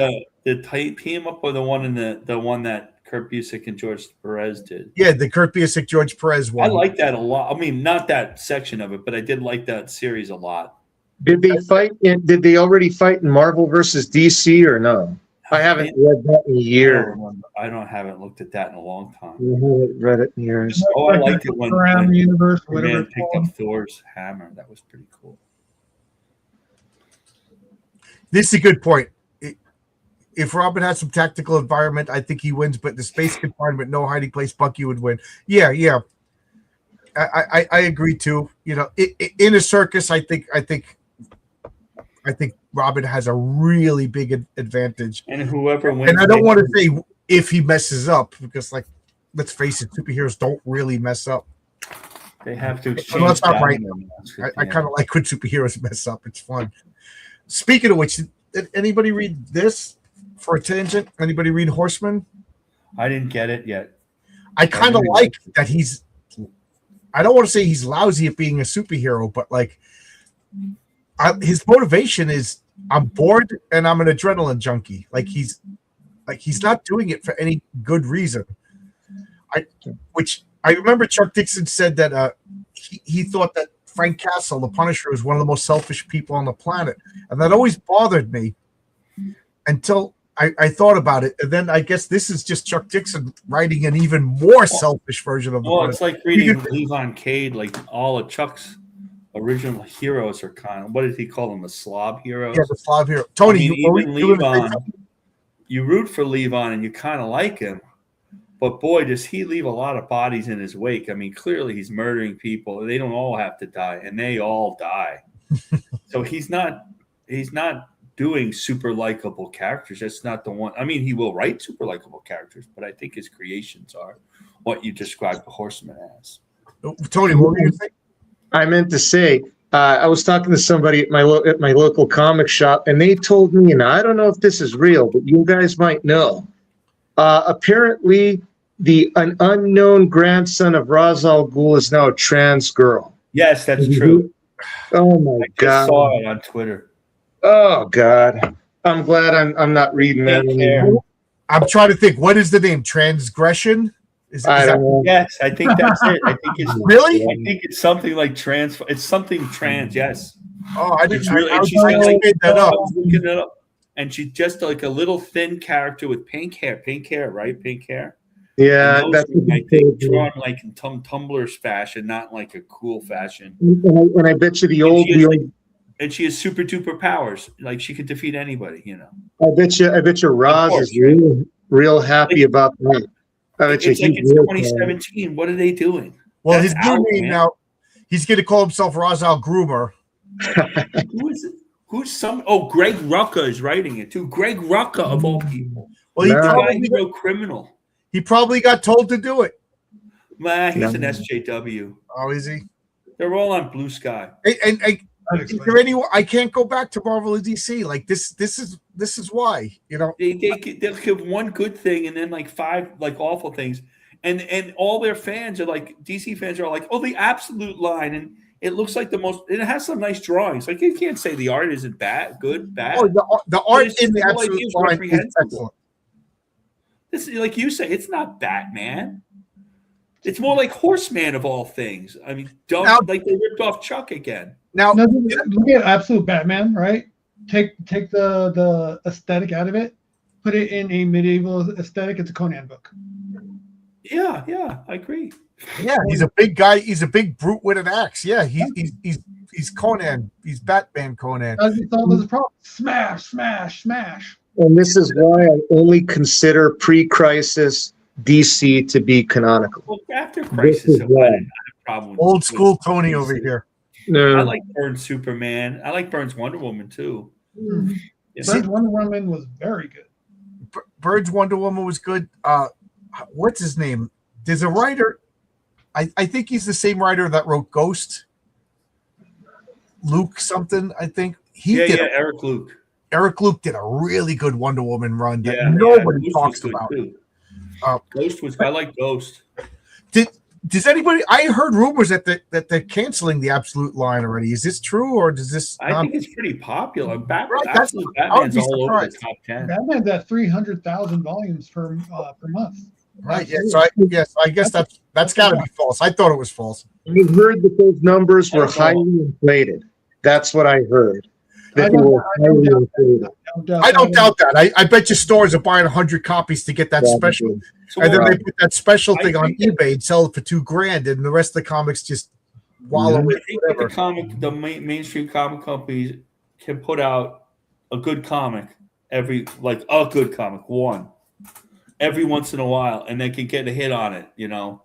B: the tight team up or the one in the one that Kurt Busiek and George Perez did?
A: Yeah, the Kurt Busiek George Perez one.
B: I like that a lot. I mean, not that section of it, but I did like that series a lot.
D: Did they fight? Did they already fight in Marvel versus DC or no? I haven't read that in years.
B: I haven't looked at that in a long time.
D: I haven't read it in years.
B: Oh, I liked it when
C: universe,
B: man picked up Thor's hammer. That was pretty cool.
A: This is a good point. If Robin had some tactical environment, I think he wins. But the space confinement, no hiding place, Bucky would win. Yeah. I agree too. You know, in a circus, I think Robin has a really big advantage.
B: And whoever wins,
A: and I don't want to say if he messes up because, like, let's face it, superheroes don't really mess up.
B: They have to exchange.
A: Well, that's not right. I kind of like when superheroes mess up. It's fun. Speaking of which, did anybody read this for a tangent? Anybody read Horseman?
B: I didn't get it yet.
A: I kind of like that he's. I don't want to say he's lousy at being a superhero, but like, his motivation is I'm bored and I'm an adrenaline junkie. Like he's not doing it for any good reason. I remember Chuck Dixon said that he thought that Frank Castle, the Punisher, was one of the most selfish people on the planet, and that always bothered me until I thought about it. And then I guess this is just Chuck Dixon writing an even more selfish version of the Punisher.
B: It's like reading Levon Cade, like all of Chuck's original heroes are kind of, what did he call them, the slob heroes?
A: Yeah, the slob hero. Tony,
B: you root for Levon and you kind of like him, but boy, does he leave a lot of bodies in his wake. I mean, clearly he's murdering people. They don't all have to die, and they all die. So he's not doing super likable characters. That's not the one. I mean, he will write super likable characters, but I think his creations are what you described the Horseman as.
A: Tony, what were you saying?
D: I meant to say, I was talking to somebody at my local comic shop, and they told me, and I don't know if this is real, but you guys might know. Apparently, an unknown grandson of Ra's al Ghul is now a trans girl.
B: Yes, that's true.
D: Oh my God!
B: I saw it on Twitter.
D: Oh God! I'm glad I'm not reading that anymore.
A: I'm trying to think. What is the name? Transgression?
D: I don't know.
B: Yes, I think that's it. I think it's
A: really.
B: I think it's something like trans. It's something trans. Yes.
A: Oh, I didn't.
B: It's really,
A: I was
B: she's
A: trying to make that up.
B: Looking it up. And she's just like a little thin character with pink hair, right? Pink hair.
D: Yeah,
B: that's like drawn like in Tumblr's fashion, not like a cool fashion.
D: And I bet you
B: and she has super duper powers. Like she could defeat anybody, you know.
D: I bet you Roz is real happy about that.
B: It's like it's 2017. What are they doing?
A: Well, his new name now, he's going to call himself Ra's al Groomer.
B: Who is it? Greg Rucka is writing it too. Greg Rucka of all people.
A: Well,
B: he wrote Criminal.
A: He probably got told to do it.
B: Nah, he's an SJW.
A: Oh, is he?
B: They're all on Blue Sky.
A: And is there any? I can't go back to Marvel or DC. Like this is why, you know.
B: They'll give one good thing and then like five like awful things, and all their fans are like DC fans are like, oh, the absolute line, and it looks like the most. And it has some nice drawings. Like you can't say the art isn't bad.
A: Oh, the art in the absolute line is excellent.
B: This is like you say, it's not Batman. It's more like Horseman of all things. I mean, like they ripped off Chuck again.
C: Now look at Absolute Batman, right? Take the aesthetic out of it, put it in a medieval aesthetic. It's a Conan book.
B: Yeah, I agree.
A: Yeah, he's a big guy. He's a big brute with an axe. Yeah, he's Conan. He's Batman Conan.
C: That's all the problem. Smash.
D: And this is why I only consider pre-crisis DC to be canonical.
B: Well, after Crisis, I had a problem with
A: Old school
B: with
A: Tony
B: DC.
A: over here.
D: No.
B: I like Burns Superman. I like Burns Wonder Woman too.
C: Hmm.
B: You
C: Burns
B: know?
C: Wonder Woman was very good.
A: Bird's Wonder Woman was good. What's his name? There's a writer. I think he's the same writer that wrote Ghost. Luke something. I think
B: Eric Luke.
A: Eric Luke did a really good Wonder Woman run that
B: Yeah,
A: nobody
B: Ghost
A: talks
B: was good
A: about.
B: too.
A: Uh,
B: Ghost was. I like Ghost.
A: Does anybody? I heard rumors that they're canceling the Absolute line already. Is this true, or does this?
B: I think it's pretty popular.
A: Right,
B: Absolute
A: I would
B: Batman's
A: be
B: all over the
A: surprised.
B: top 10.
C: Batman's at 300,000 volumes per month.
A: Right. Yeah.
C: Absolutely.
A: So I guess that's got to be false. I thought it was false.
D: I heard that those numbers were
B: I don't know.
D: highly inflated. That's what I heard.
C: I
D: That they
C: don't-
D: were
C: I don't
D: highly
C: doubt
D: inflated.
A: I don't doubt that. I bet you stores are buying 100 copies to get that
D: Yeah,
A: special,
B: So
A: and then
B: what-
A: they put that special
B: I
A: thing on
B: think that-
A: eBay and sell it for $2,000, and the rest of the comics just wallow
B: I
A: in
B: think that
A: whatever.
B: the mainstream comic companies can put out a good comic every one every once in a while, and they can get a hit on it. You know,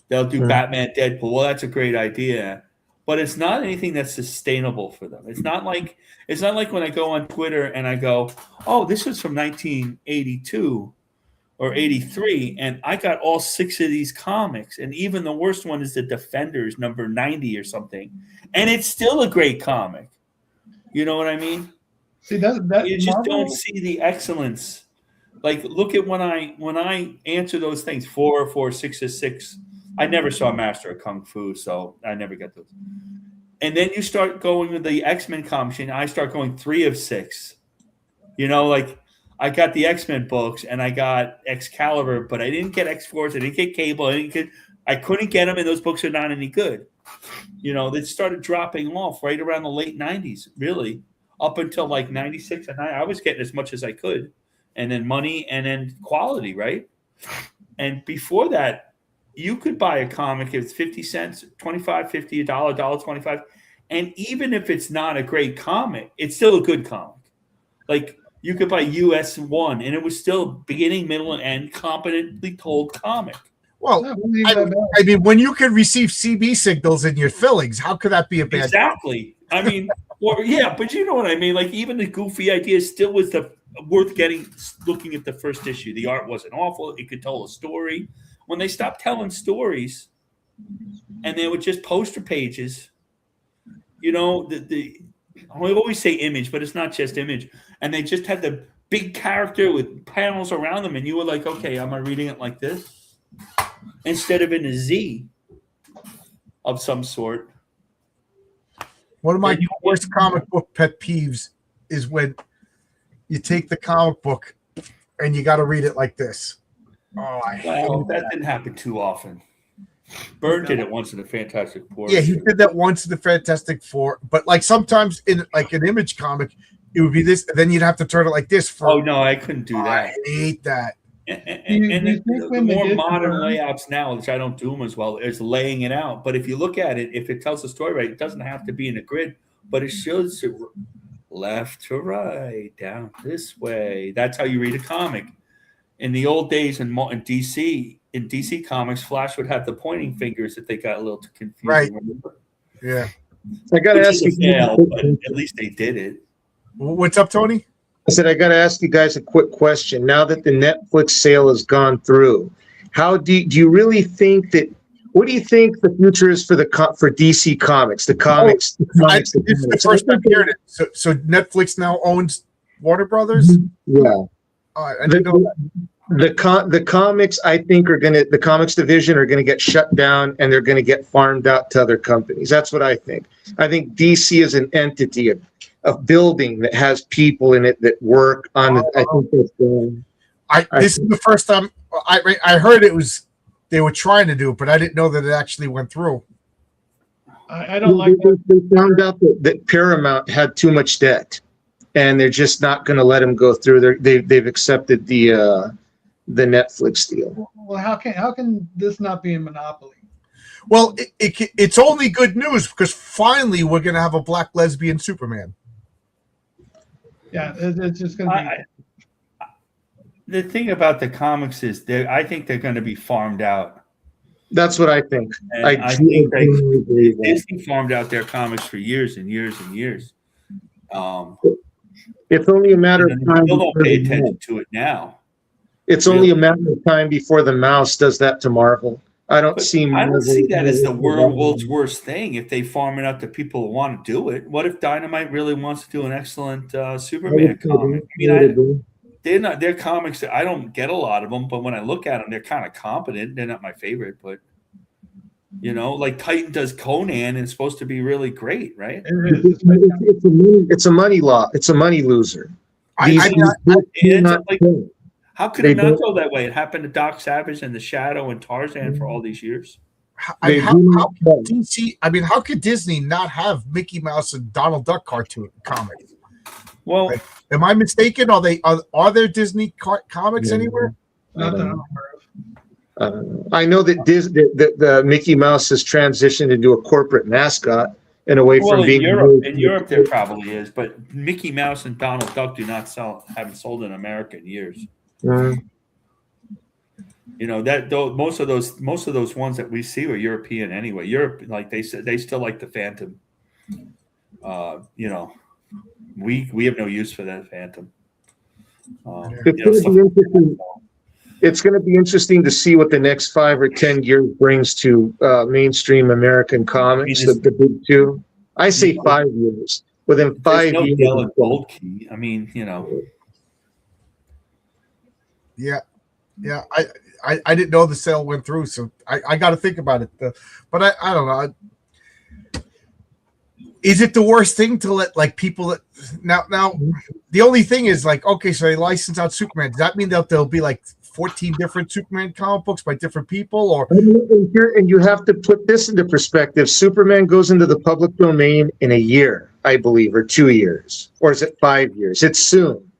B: they'll do Batman, Deadpool. Well, that's a great idea, but it's not anything that's sustainable for them. It's not like when I go on Twitter and I go, "Oh, this is from 1982 or 83, and I got all 6 of these comics, and even the worst one is the Defenders number 90 or something, and it's still a great comic." You know what I mean?
C: See that
B: You just
C: Marvel,
B: don't see the excellence. Like, look at when I answer those things, 4 or 4, 6 or 6. I never saw Master of Kung Fu, so I never got those. And then you start going with the X-Men comics, and I start going 3 of 6. You know, like I got the X-Men books and I got Excalibur, but I didn't get X-Force, I didn't get Cable, I couldn't get them, and those books are not any good. You know, they started dropping off right around the late 90s, really, up until like 96 and I was getting as much as I could. And then money, and then quality, right? And before that, you could buy a comic if it's 50 cents, 25, 50, $1, $1.25. And even if it's not a great comic, it's still a good comic. Like, you could buy US 1, and it was still beginning, middle, and end, competently told comic.
A: Well, I mean, when you can receive CB signals in your fillings, how could that be a bad?
B: Exactly. I mean, but you know what I mean? Like, even the goofy idea still was worth looking at the first issue. The art wasn't awful. It could tell a story. When they stopped telling stories and they were just poster pages, you know, I always say image, but it's not just image. And they just had the big character with panels around them. And you were like, okay, am I reading it like this? Instead of in a Z of some sort.
A: One of my worst comic book pet peeves is when you take the comic book and you got to read it like this. Oh,
B: that didn't happen too often. Byrne did it once in the Fantastic Four.
A: Yeah, he did that once in the Fantastic Four. But like sometimes in like an Image comic, it would be this. Then you'd have to turn it like this.
B: Oh no, I couldn't do that.
A: I hate that.
B: And the more modern layouts now, which I don't do them as well, is laying it out. But if you look at it, if it tells a story right, it doesn't have to be in a grid, but it shows left to right, down this way. That's how you read a comic. In the old days in DC Comics, Flash would have the pointing fingers if they got a little too confused.
A: Right. Yeah.
D: I got to ask you,
B: but at least they did it.
A: What's up, Tony?
D: I said, I got to ask you guys a quick question. Now that the Netflix sale has gone through, how do you really think that? What do you think the future is for DC Comics? The comics.
A: It's the first time hearing it. So Netflix now owns Warner Brothers.
D: Yeah.
A: I didn't know that.
D: The comics, I think, the comics division are going to get shut down, and they're going to get farmed out to other companies. That's what I think. I think DC is an entity, a building that has people in it that work on it. I think that's
A: this is the first time I heard they were trying to do it, but I didn't know that it actually went through.
C: I don't like that.
D: They found out that Paramount had too much debt, and they're just not going to let them go through. They've accepted the Netflix deal.
C: Well, how can this not be a monopoly?
A: Well, it's only good news because finally we're going to have a black lesbian Superman.
C: Yeah, it's just going to be.
B: The thing about the comics is I think they're going to be farmed out.
D: That's what I think.
B: And
D: I
B: think
D: genuinely believe that.
B: Disney farmed out their comics for years and years and years.
D: It's only a matter of
B: And
D: time.
B: people don't
D: before
B: pay
D: the
B: attention
D: mouse-
B: to it now.
D: It's only a matter of time before the mouse does that to Marvel. I don't
B: But
D: see.
B: I don't see that as the
D: Marvel-
B: world's worst thing if they farm it out to people who want to do it. What if Dynamite really wants to do an excellent Superman comic? I mean, their comics. I don't get a lot of them, but when I look at them, they're kind of competent. They're not my favorite, but like Titan does Conan, and it's supposed to be really great, right?
D: It's a money law. It's a money loser.
B: How could it not go that way? It happened to Doc Savage and the Shadow and Tarzan for all these years.
A: How could Disney not have Mickey Mouse and Donald Duck cartoon comics?
B: Well,
A: am I mistaken? Are there Disney comics anywhere?
C: Not that I'm aware of.
D: I know that the Mickey Mouse has transitioned into a corporate mascot and away from being
B: in Europe there probably is, but Mickey Mouse and Donald Duck haven't sold in America in years.
D: Mm-hmm.
B: Most of those ones that we see are European anyway. Europe, like they said, they still like the Phantom. We have no use for that Phantom.
D: It's going to be interesting to see what the next 5 or 10 years brings to mainstream American comics. The big two. I say 5 years. Within 5 years.
B: Yellow Gold Key. I mean,
A: Yeah. I didn't know the sale went through, so I got to think about it. But I don't know. Is it the worst thing to let people now? The only thing is okay, so they license out Superman. Does that mean that there'll be 14 different Superman comic books by different people, or?
D: And you have to put this into perspective. Superman goes into the public domain in a year, I believe, or 2 years, or is it 5 years? It's soon.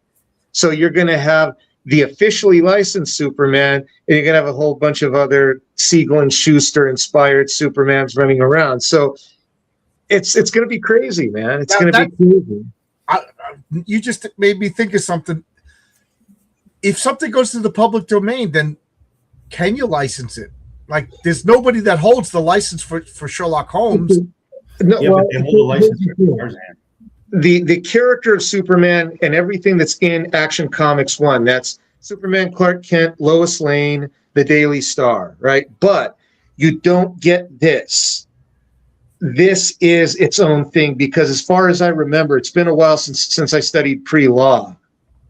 D: So you're going to have the officially licensed Superman, and you're going to have a whole bunch of other Siegel and Schuster inspired Supermans running around. So it's going to be crazy, man. It's going to be crazy.
A: You just made me think of something. If something goes to the public domain, then can you license it? There's nobody that holds the license for Sherlock Holmes.
D: No,
B: but they hold the license for Tarzan.
D: The character of Superman and everything that's in Action Comics 1, that's Superman, Clark Kent, Lois Lane, the Daily Star, right? But you don't get this. This is its own thing because as far as I remember, it's been a while since I studied pre-law.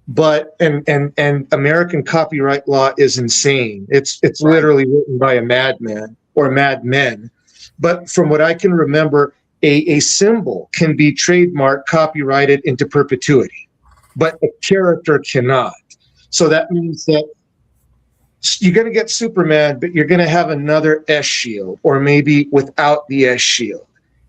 D: But and American copyright law is insane. It's literally written by a madman or madmen. But from what I can remember, a symbol can be trademarked, copyrighted into perpetuity, but a character cannot. So that means that you're going to get Superman, but you're going to have another S shield, or maybe without the S shield.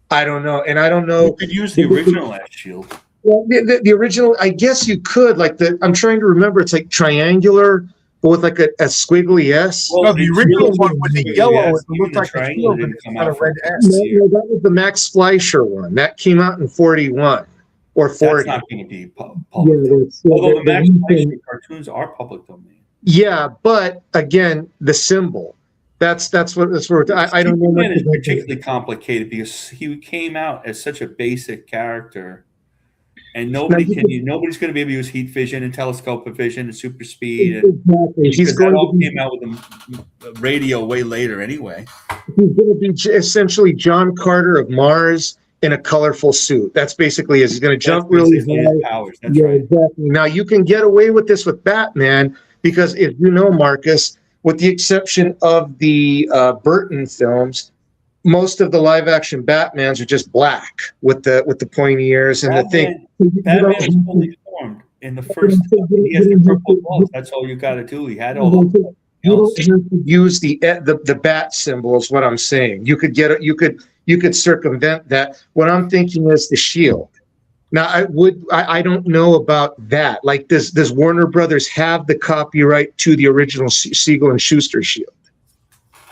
D: I don't know, and I don't know.
B: You could use the original S shield.
D: Well, the original, I guess you could. I'm trying to remember. It's triangular, but with a squiggly S.
A: Well, the original one with the yellow, it looked like a shield and it's got a red S.
D: No, that was the Max Fleischer one. That came out in 41 or 40.
B: That's not going to be public. Although the Max Fleischer cartoons are public domain.
D: Yeah, but again, the symbol. That's what I don't know.
B: It's particularly complicated because he came out as such a basic character. And nobody's going to be able to use heat vision and telescopic vision and super speed.
D: Exactly.
B: That all came out with the radio way later anyway.
D: He's going to be essentially John Carter of Mars in a colorful suit. That's basically it. He's going to jump really high.
B: Powers. That's right.
D: Exactly. Now, you can get away with this with Batman because if you know, Marcus, with the exception of the Burton films, most of the live-action Batmans are just black with the pointy ears and the thing.
B: Batman was fully formed in the first. He has the purple gloves. That's all you got to do. He had all those.
D: You don't have to use the bat symbol. Is what I'm saying. You could circumvent that. What I'm thinking is the shield. Now, I don't know about that. Does Warner Brothers have the copyright to the original Siegel and Schuster shield?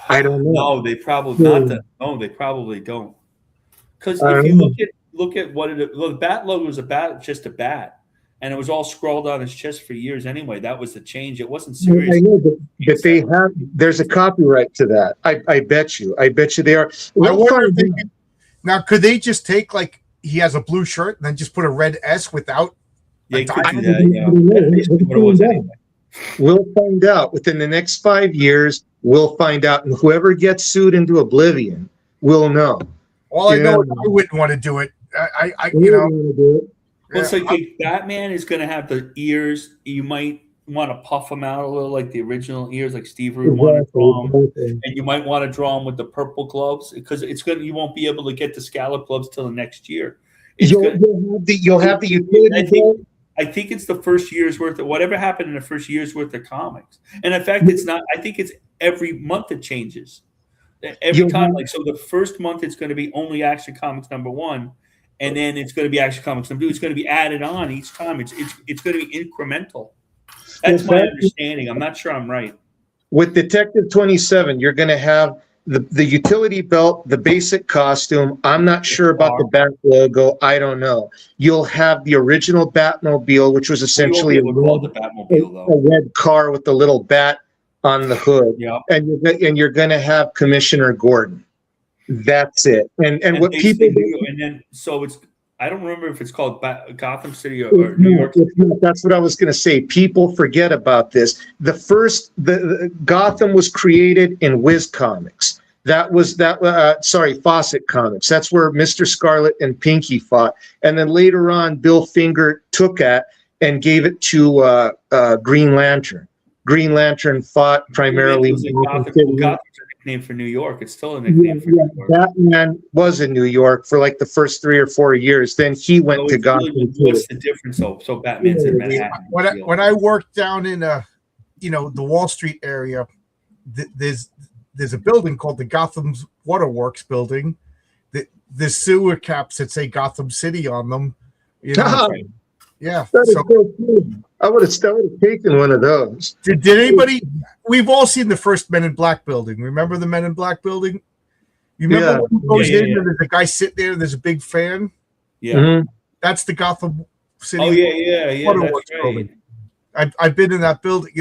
D: I don't know.
B: No, they probably not. No, they probably don't. Because if you look at what the bat logo is just a bat, and it was all scrawled on his chest for years anyway. That was the change. It wasn't
D: I
B: serious.
D: know, but there's a copyright to that. I bet you they are.
A: I wonder if now could they just take like he has a blue shirt and then just put a red S without?
B: They could do that. Yeah, that's basically what it was anyway.
D: We'll find out within the next 5 years. We'll find out, and whoever gets sued into oblivion will know.
A: All I know is I wouldn't want to do it. I you know.
B: Well, it's like Batman is going to have the ears. You might want to puff them out a little, like the original ears, like Steve would want to draw them, and you might want to draw them with the purple gloves because it's good. You won't be able to get the scallop gloves till the next year. You'll
D: have the utility.
B: I think it's the first year's worth of whatever happened in the first year's worth of comics. And in fact, it's not. I think it's every month it changes. Every time, like so, the first month it's going to be only Action Comics #1. And then it's going to be Action Comics #2. It's going to be added on each time. It's going to be incremental. That's my understanding. I'm not sure I'm right.
D: With Detective 27, you're going to have the utility belt, the basic costume. I'm not sure about the Bat logo. I don't know. You'll have the original Batmobile, which was essentially a red car with the little bat on the hood.
B: Yep.
D: And you're going to have Commissioner Gordon. That's it. And what people do,
B: and then so it's I don't remember if it's called Gotham City or New York City.
D: That's what I was going to say. People forget about this. The Gotham was created in Wiz Comics. Fawcett Comics. That's where Mr. Scarlet and Pinky fought. And then later on, Bill Finger took it and gave it to Green Lantern. Green Lantern fought primarily in Gotham City.
B: Name for New York. It's still a nickname for New York.
D: Batman was in New York for like the first 3 or 4 years. Then he went to Gotham.
B: What's the difference? So Batman's in Manhattan.
A: When I worked down in the Wall Street area, there's a building called the Gotham Waterworks building. The sewer caps that say Gotham City on them. Yeah.
D: I would have taken one of those.
A: Did anybody? We've all seen the first Men in Black building. Remember the Men in Black building? You remember when goes in and there's a guy sitting there and there's a big fan?
B: Yeah.
D: Mm-hmm.
A: That's the Gotham City.
B: Oh, yeah.
A: Waterworks building. I've been in that building,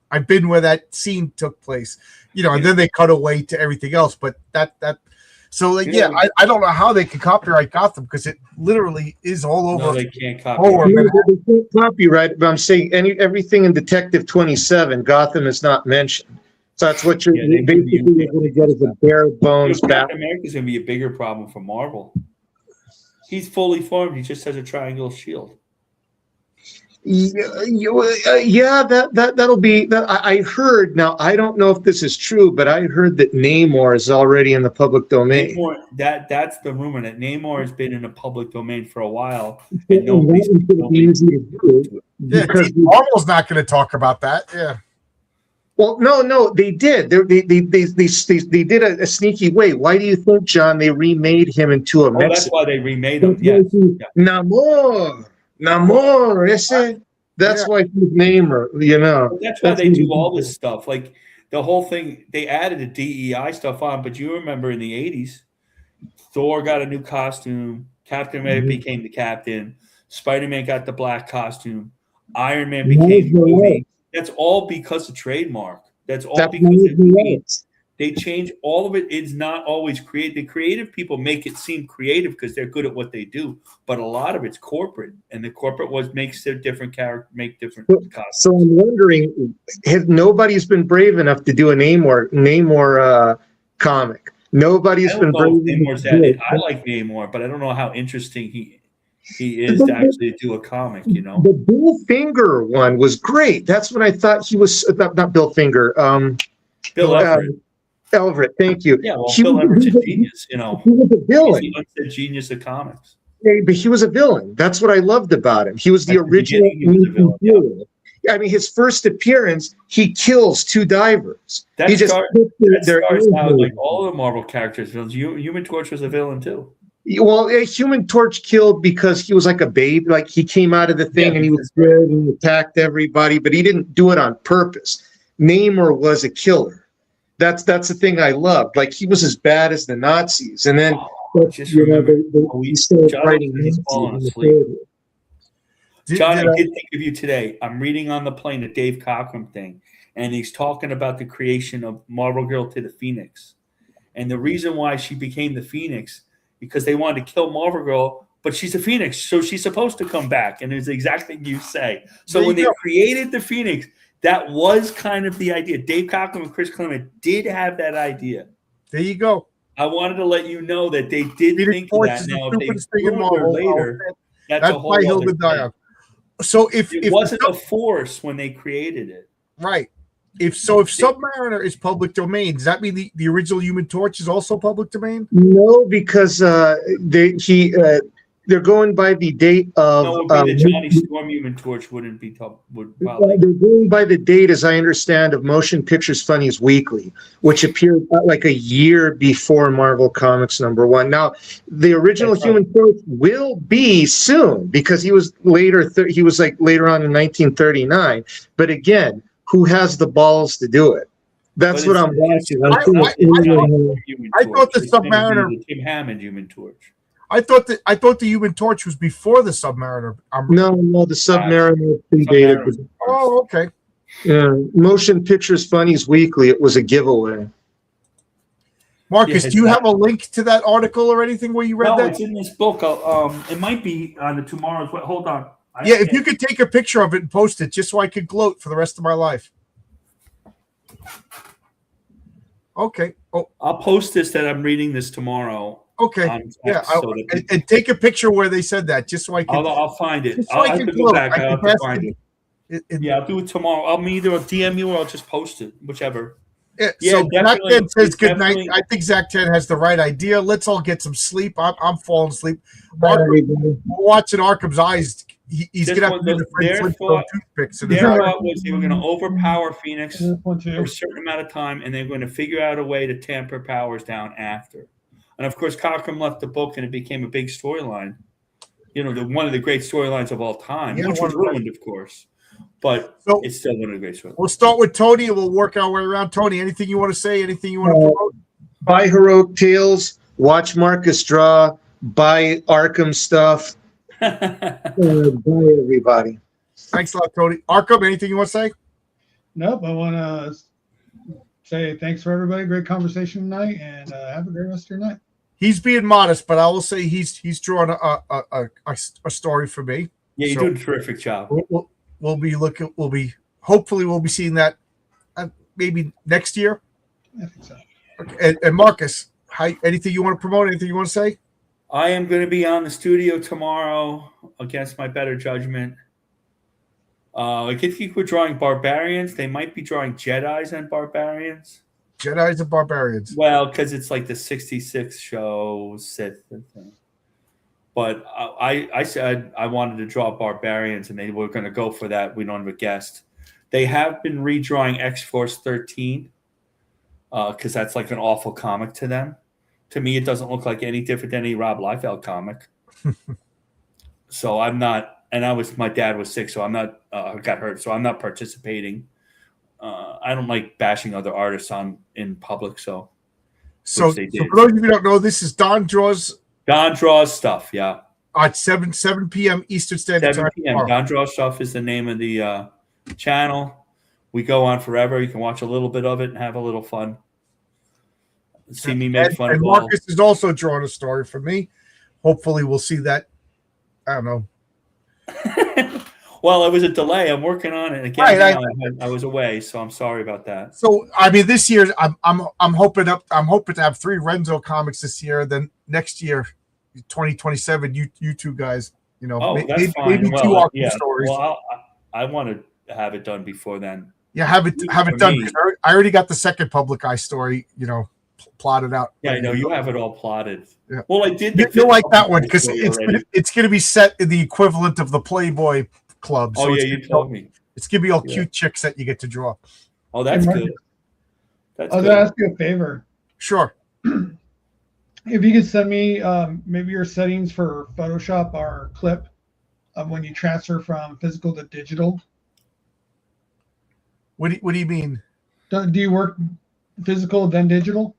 A: I've been where that scene took place, and then they cut away to everything else. But I don't know how they can copyright Gotham because it literally is all over.
B: No, they can't copyright.
D: They can't copyright, but I'm saying everything in Detective 27, Gotham is not mentioned. So that's what you're basically going to get is a bare bones
B: Captain America's going to be a bigger problem for Marvel. He's fully formed. He just has a triangle shield.
D: That'll be that. I heard. Now I don't know if this is true, but I heard that Namor is already in the public domain.
B: That's the rumor that Namor has been in the public domain for a while, and nobody's
A: because Marvel's not going to talk about that. Yeah.
D: Well, no, they did. They did a sneaky way. Why do you think, John? They remade him into a Mexican?
B: That's why they remade him. Yes.
D: Namor, ese. That's why his name,
B: That's why they do all this stuff. Like the whole thing, they added the DEI stuff on. But you remember in the 80s, Thor got a new costume. Captain America became the captain. Spider-Man got the black costume. Iron Man became the movie. That's all because of trademark. That's all because they change all of it. It's not always creative. The creative people make it seem creative because they're good at what they do, but a lot of it's corporate, and the corporate makes their different character, make different costumes.
D: So I'm wondering, nobody's been brave enough to do a Namor comic. Nobody's been brave enough.
B: I like Namor, but I don't know how interesting he is to actually do a comic.
D: The Bill Finger one was great. That's when I thought he was not Bill Finger.
B: Bill Everett.
D: Everett, thank you.
B: Yeah, well, Bill Everett's a genius,
D: He was a villain.
B: He's the genius of comics.
D: Yeah, but he was a villain. That's what I loved about him. He was the original villain. I mean, his first appearance, he kills 2 divers.
B: That starts out like all the Marvel characters. Human Torch was a villain too.
D: Well, Human Torch killed because he was like a baby. Like he came out of the thing and he was good and attacked everybody, but he didn't do it on purpose. Namor was a killer. That's the thing I loved. Like he was as bad as the Nazis, and then
B: he started writing Nazis. John, I did think of you today. I'm reading on the plane a Dave Cockrum thing, and he's talking about the creation of Marvel Girl to the Phoenix. And the reason why she became the Phoenix, because they wanted to kill Marvel Girl, but she's a Phoenix, so she's supposed to come back. And it's the exact thing you say. So when they created the Phoenix, that was kind of the idea. Dave Cockrum and Chris Claremont did have that idea.
A: There you go.
B: I wanted to let you know that they did think of that. Now, if they do it later, that's a whole other thing.
A: So if
B: it wasn't a force when they created it,
A: right? If Submariner is public domain, does that mean the original Human Torch is also public domain?
D: No, because they're going by the date of.
B: No, it would be the Johnny Storm Human Torch wouldn't be probably.
D: They're going by the date, as I understand, of Motion Pictures Funnies Weekly, which appeared like a year before Marvel Comics #1. Now, the original Human Torch will be soon because he was later. He was like later on in 1939. But again, who has the balls to do it? That's what I'm watching.
A: I thought the Submariner,
B: the Tim Hammond Human Torch.
A: I thought the Human Torch was before the Submariner.
D: No, the Submariner predated.
A: Oh, okay.
D: Yeah, Motion Pictures Funnies Weekly. It was a giveaway.
A: Marcus, do you have a link to that article or anything where you read that?
B: No, it's in this book. It might be on the tomorrow's. Hold on.
A: If you could take a picture of it and post it, just so I could gloat for the rest of my life. Okay. Oh,
B: I'll post this that I'm reading this tomorrow.
A: Okay. And take a picture where they said that, just so I can.
B: I'll find it. I'll have to go back. I'll have to find it. I'll do it tomorrow. I'll either DM you or I'll just post it, whichever.
A: Yeah, so Zach 10 says good night. I think Zach 10 has the right idea. Let's all get some sleep. I'm falling asleep. We're watching Arkham's Eyes. He's going to have to do the toothpicks.
B: Their thought was they were going to overpower Phoenix for a certain amount of time, and they were going to figure out a way to tamper powers down after. And of course, Cockrum left the book, and it became a big storyline. One of the great storylines of all time, which was ruined, of course. But it's still one of the great storylines.
A: We'll start with Tony, and we'll work our way around. Tony, anything you want to say? Anything you want to promote?
D: Buy Heroic Tales. Watch Marcus draw. Buy Arkham stuff. Bye, everybody.
A: Thanks a lot, Tony. Arkham, anything you want to say?
C: Nope. I want to say thanks for everybody. Great conversation tonight, and have a great rest of your night.
A: He's being modest, but I will say he's drawn a story for me.
B: Yeah, you're doing a terrific job.
A: Hopefully we'll be seeing that maybe next year.
C: I think so.
A: Okay. And Marcus, anything you want to promote? Anything you want to say?
B: I am going to be on the studio tomorrow against my better judgment. I think we're drawing barbarians. They might be drawing Jedis and barbarians.
A: Jedis and barbarians.
B: Well, because it's like the 66 show Sith thing. But I said I wanted to draw barbarians, and they were going to go for that. We don't have a guest. They have been redrawing X-Force 13 because that's like an awful comic to them. To me, it doesn't look like any different than any Rob Liefeld comic. So I'm not, and my dad was sick, so I'm not, got hurt, so I'm not participating. I don't like bashing other artists in public, so
A: for those of you who don't know, this is Don Draws
B: stuff, yeah.
A: At 7 p.m. Eastern Standard Time.
B: 7 p.m. Don Draws Stuff is the name of the channel. We go on forever. You can watch a little bit of it and have a little fun. See me make fun of
A: Marcus is also drawing a story for me. Hopefully we'll see that. I don't know.
B: Well, it was a delay. I'm working on it again. I was away, so I'm sorry about that.
A: So I mean, this year I'm hoping to have 3 Renzo comics this year. Then next year, 2027, you two guys,
B: that's fine.
A: Maybe 2 Arkham stories.
B: Well, I want to have it done before then.
A: Yeah, have it done. I already got the second Public Eye story, plotted out.
B: Yeah, I know you have it all plotted.
A: Yeah.
B: Well, I did.
A: You'll like that one because it's going to be set in the equivalent of the Playboy Club.
B: So you told me.
A: It's going to be all cute chicks that you get to draw.
B: Oh, that's good.
C: I was going to ask you a favor.
A: Sure.
C: If you could send me maybe your settings for Photoshop or Clip of when you transfer from physical to digital.
A: What do you mean?
C: Do you work physical then digital?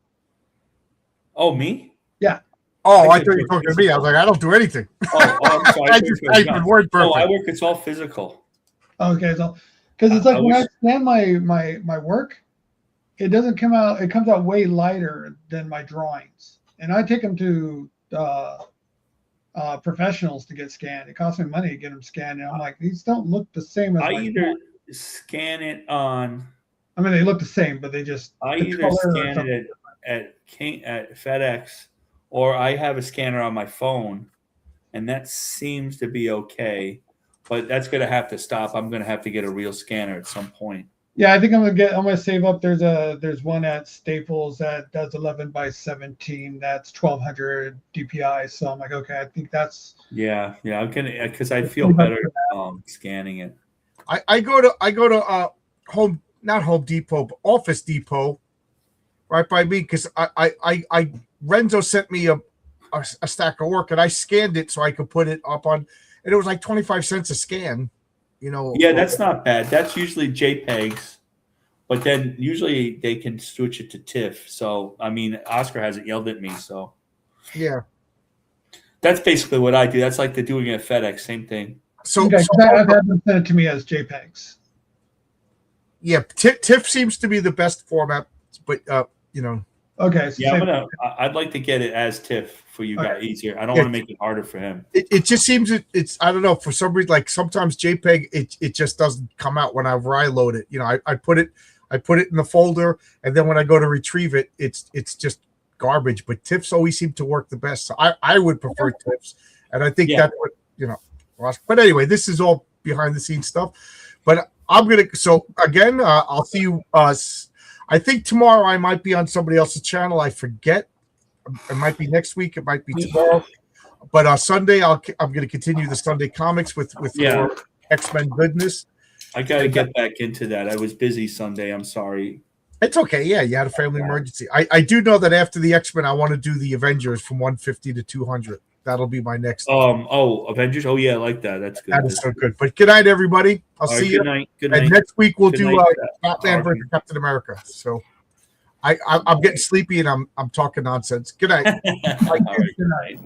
B: Oh, me?
C: Yeah.
A: Oh, I
B: could
A: thought you
B: do
A: were talking to me. I was like, I don't do anything.
B: I'm sorry.
A: I just type in word
B: No, I
A: perfect.
B: work. It's all physical.
C: Okay, so because it's like
B: I
C: when I
B: wish-
C: scan my work, it doesn't come out. It comes out way lighter than my drawings, and I take them to professionals to get scanned. It costs me money to get them scanned, and I'm like, these don't look the same as
B: I
C: my.
B: either scan it on.
C: I mean, they look the same, but they just
B: I
C: the
B: either
C: color or
B: scan
C: something.
B: it at FedEx, or I have a scanner on my phone, and that seems to be okay. But that's going to have to stop. I'm going to have to get a real scanner at some point.
C: Yeah, I think I'm gonna save up. There's one at Staples that does 11 by 17. That's 1200 DPI. So I'm like, okay, I think that's.
B: Yeah. I'm gonna because I feel better scanning it.
A: I go to not Home Depot, but Office Depot, right by me, because I Renzo sent me a stack of work and I scanned it so I could put it up on, and it was like 25 cents a scan. You know.
B: Yeah, that's not bad. That's usually JPEGs, but then usually they can switch it to TIFF. So I mean, Oscar hasn't yelled at me, so
A: yeah.
B: that's basically what I do. That's like the doing it at FedEx, same thing.
A: So,
C: Okay, I've had them send it to me as JPEGs.
A: yeah, TIFF seems to be the best format, but you know.
C: Okay, so
B: Yeah, I'd like to get it as TIFF for you guys easier. I don't want to make it harder for him.
A: It just seems it's I don't know, for some reason, like sometimes JPEG it just doesn't come out whenever I load it. You know, I put it in the folder, and then when I go to retrieve it, it's just garbage. But TIFFs always seem to work the best. So I would prefer TIFFs, and I think that's what, you know. But anyway, this is all behind the scenes stuff. But I'm gonna, so again, I'll see you. I think tomorrow I might be on somebody else's channel. I forget. It might be next week. It might be tomorrow. But Sunday, I'm going to continue the Sunday comics with more X-Men goodness.
B: I got to get back into that. I was busy Sunday. I'm sorry.
A: It's okay. Yeah, you had a family emergency. I do know that after the X-Men, I want to do the Avengers from 150 to 200. That'll be my next.
B: Avengers. Oh yeah, I like that. That's good.
A: That is so good. But good night, everybody. I'll see you.
B: Good night. Good night.
A: And next week we'll do
B: night,
A: Batman versus Captain America. So I'm getting sleepy and I'm talking nonsense. Good night.
B: All right. Good night.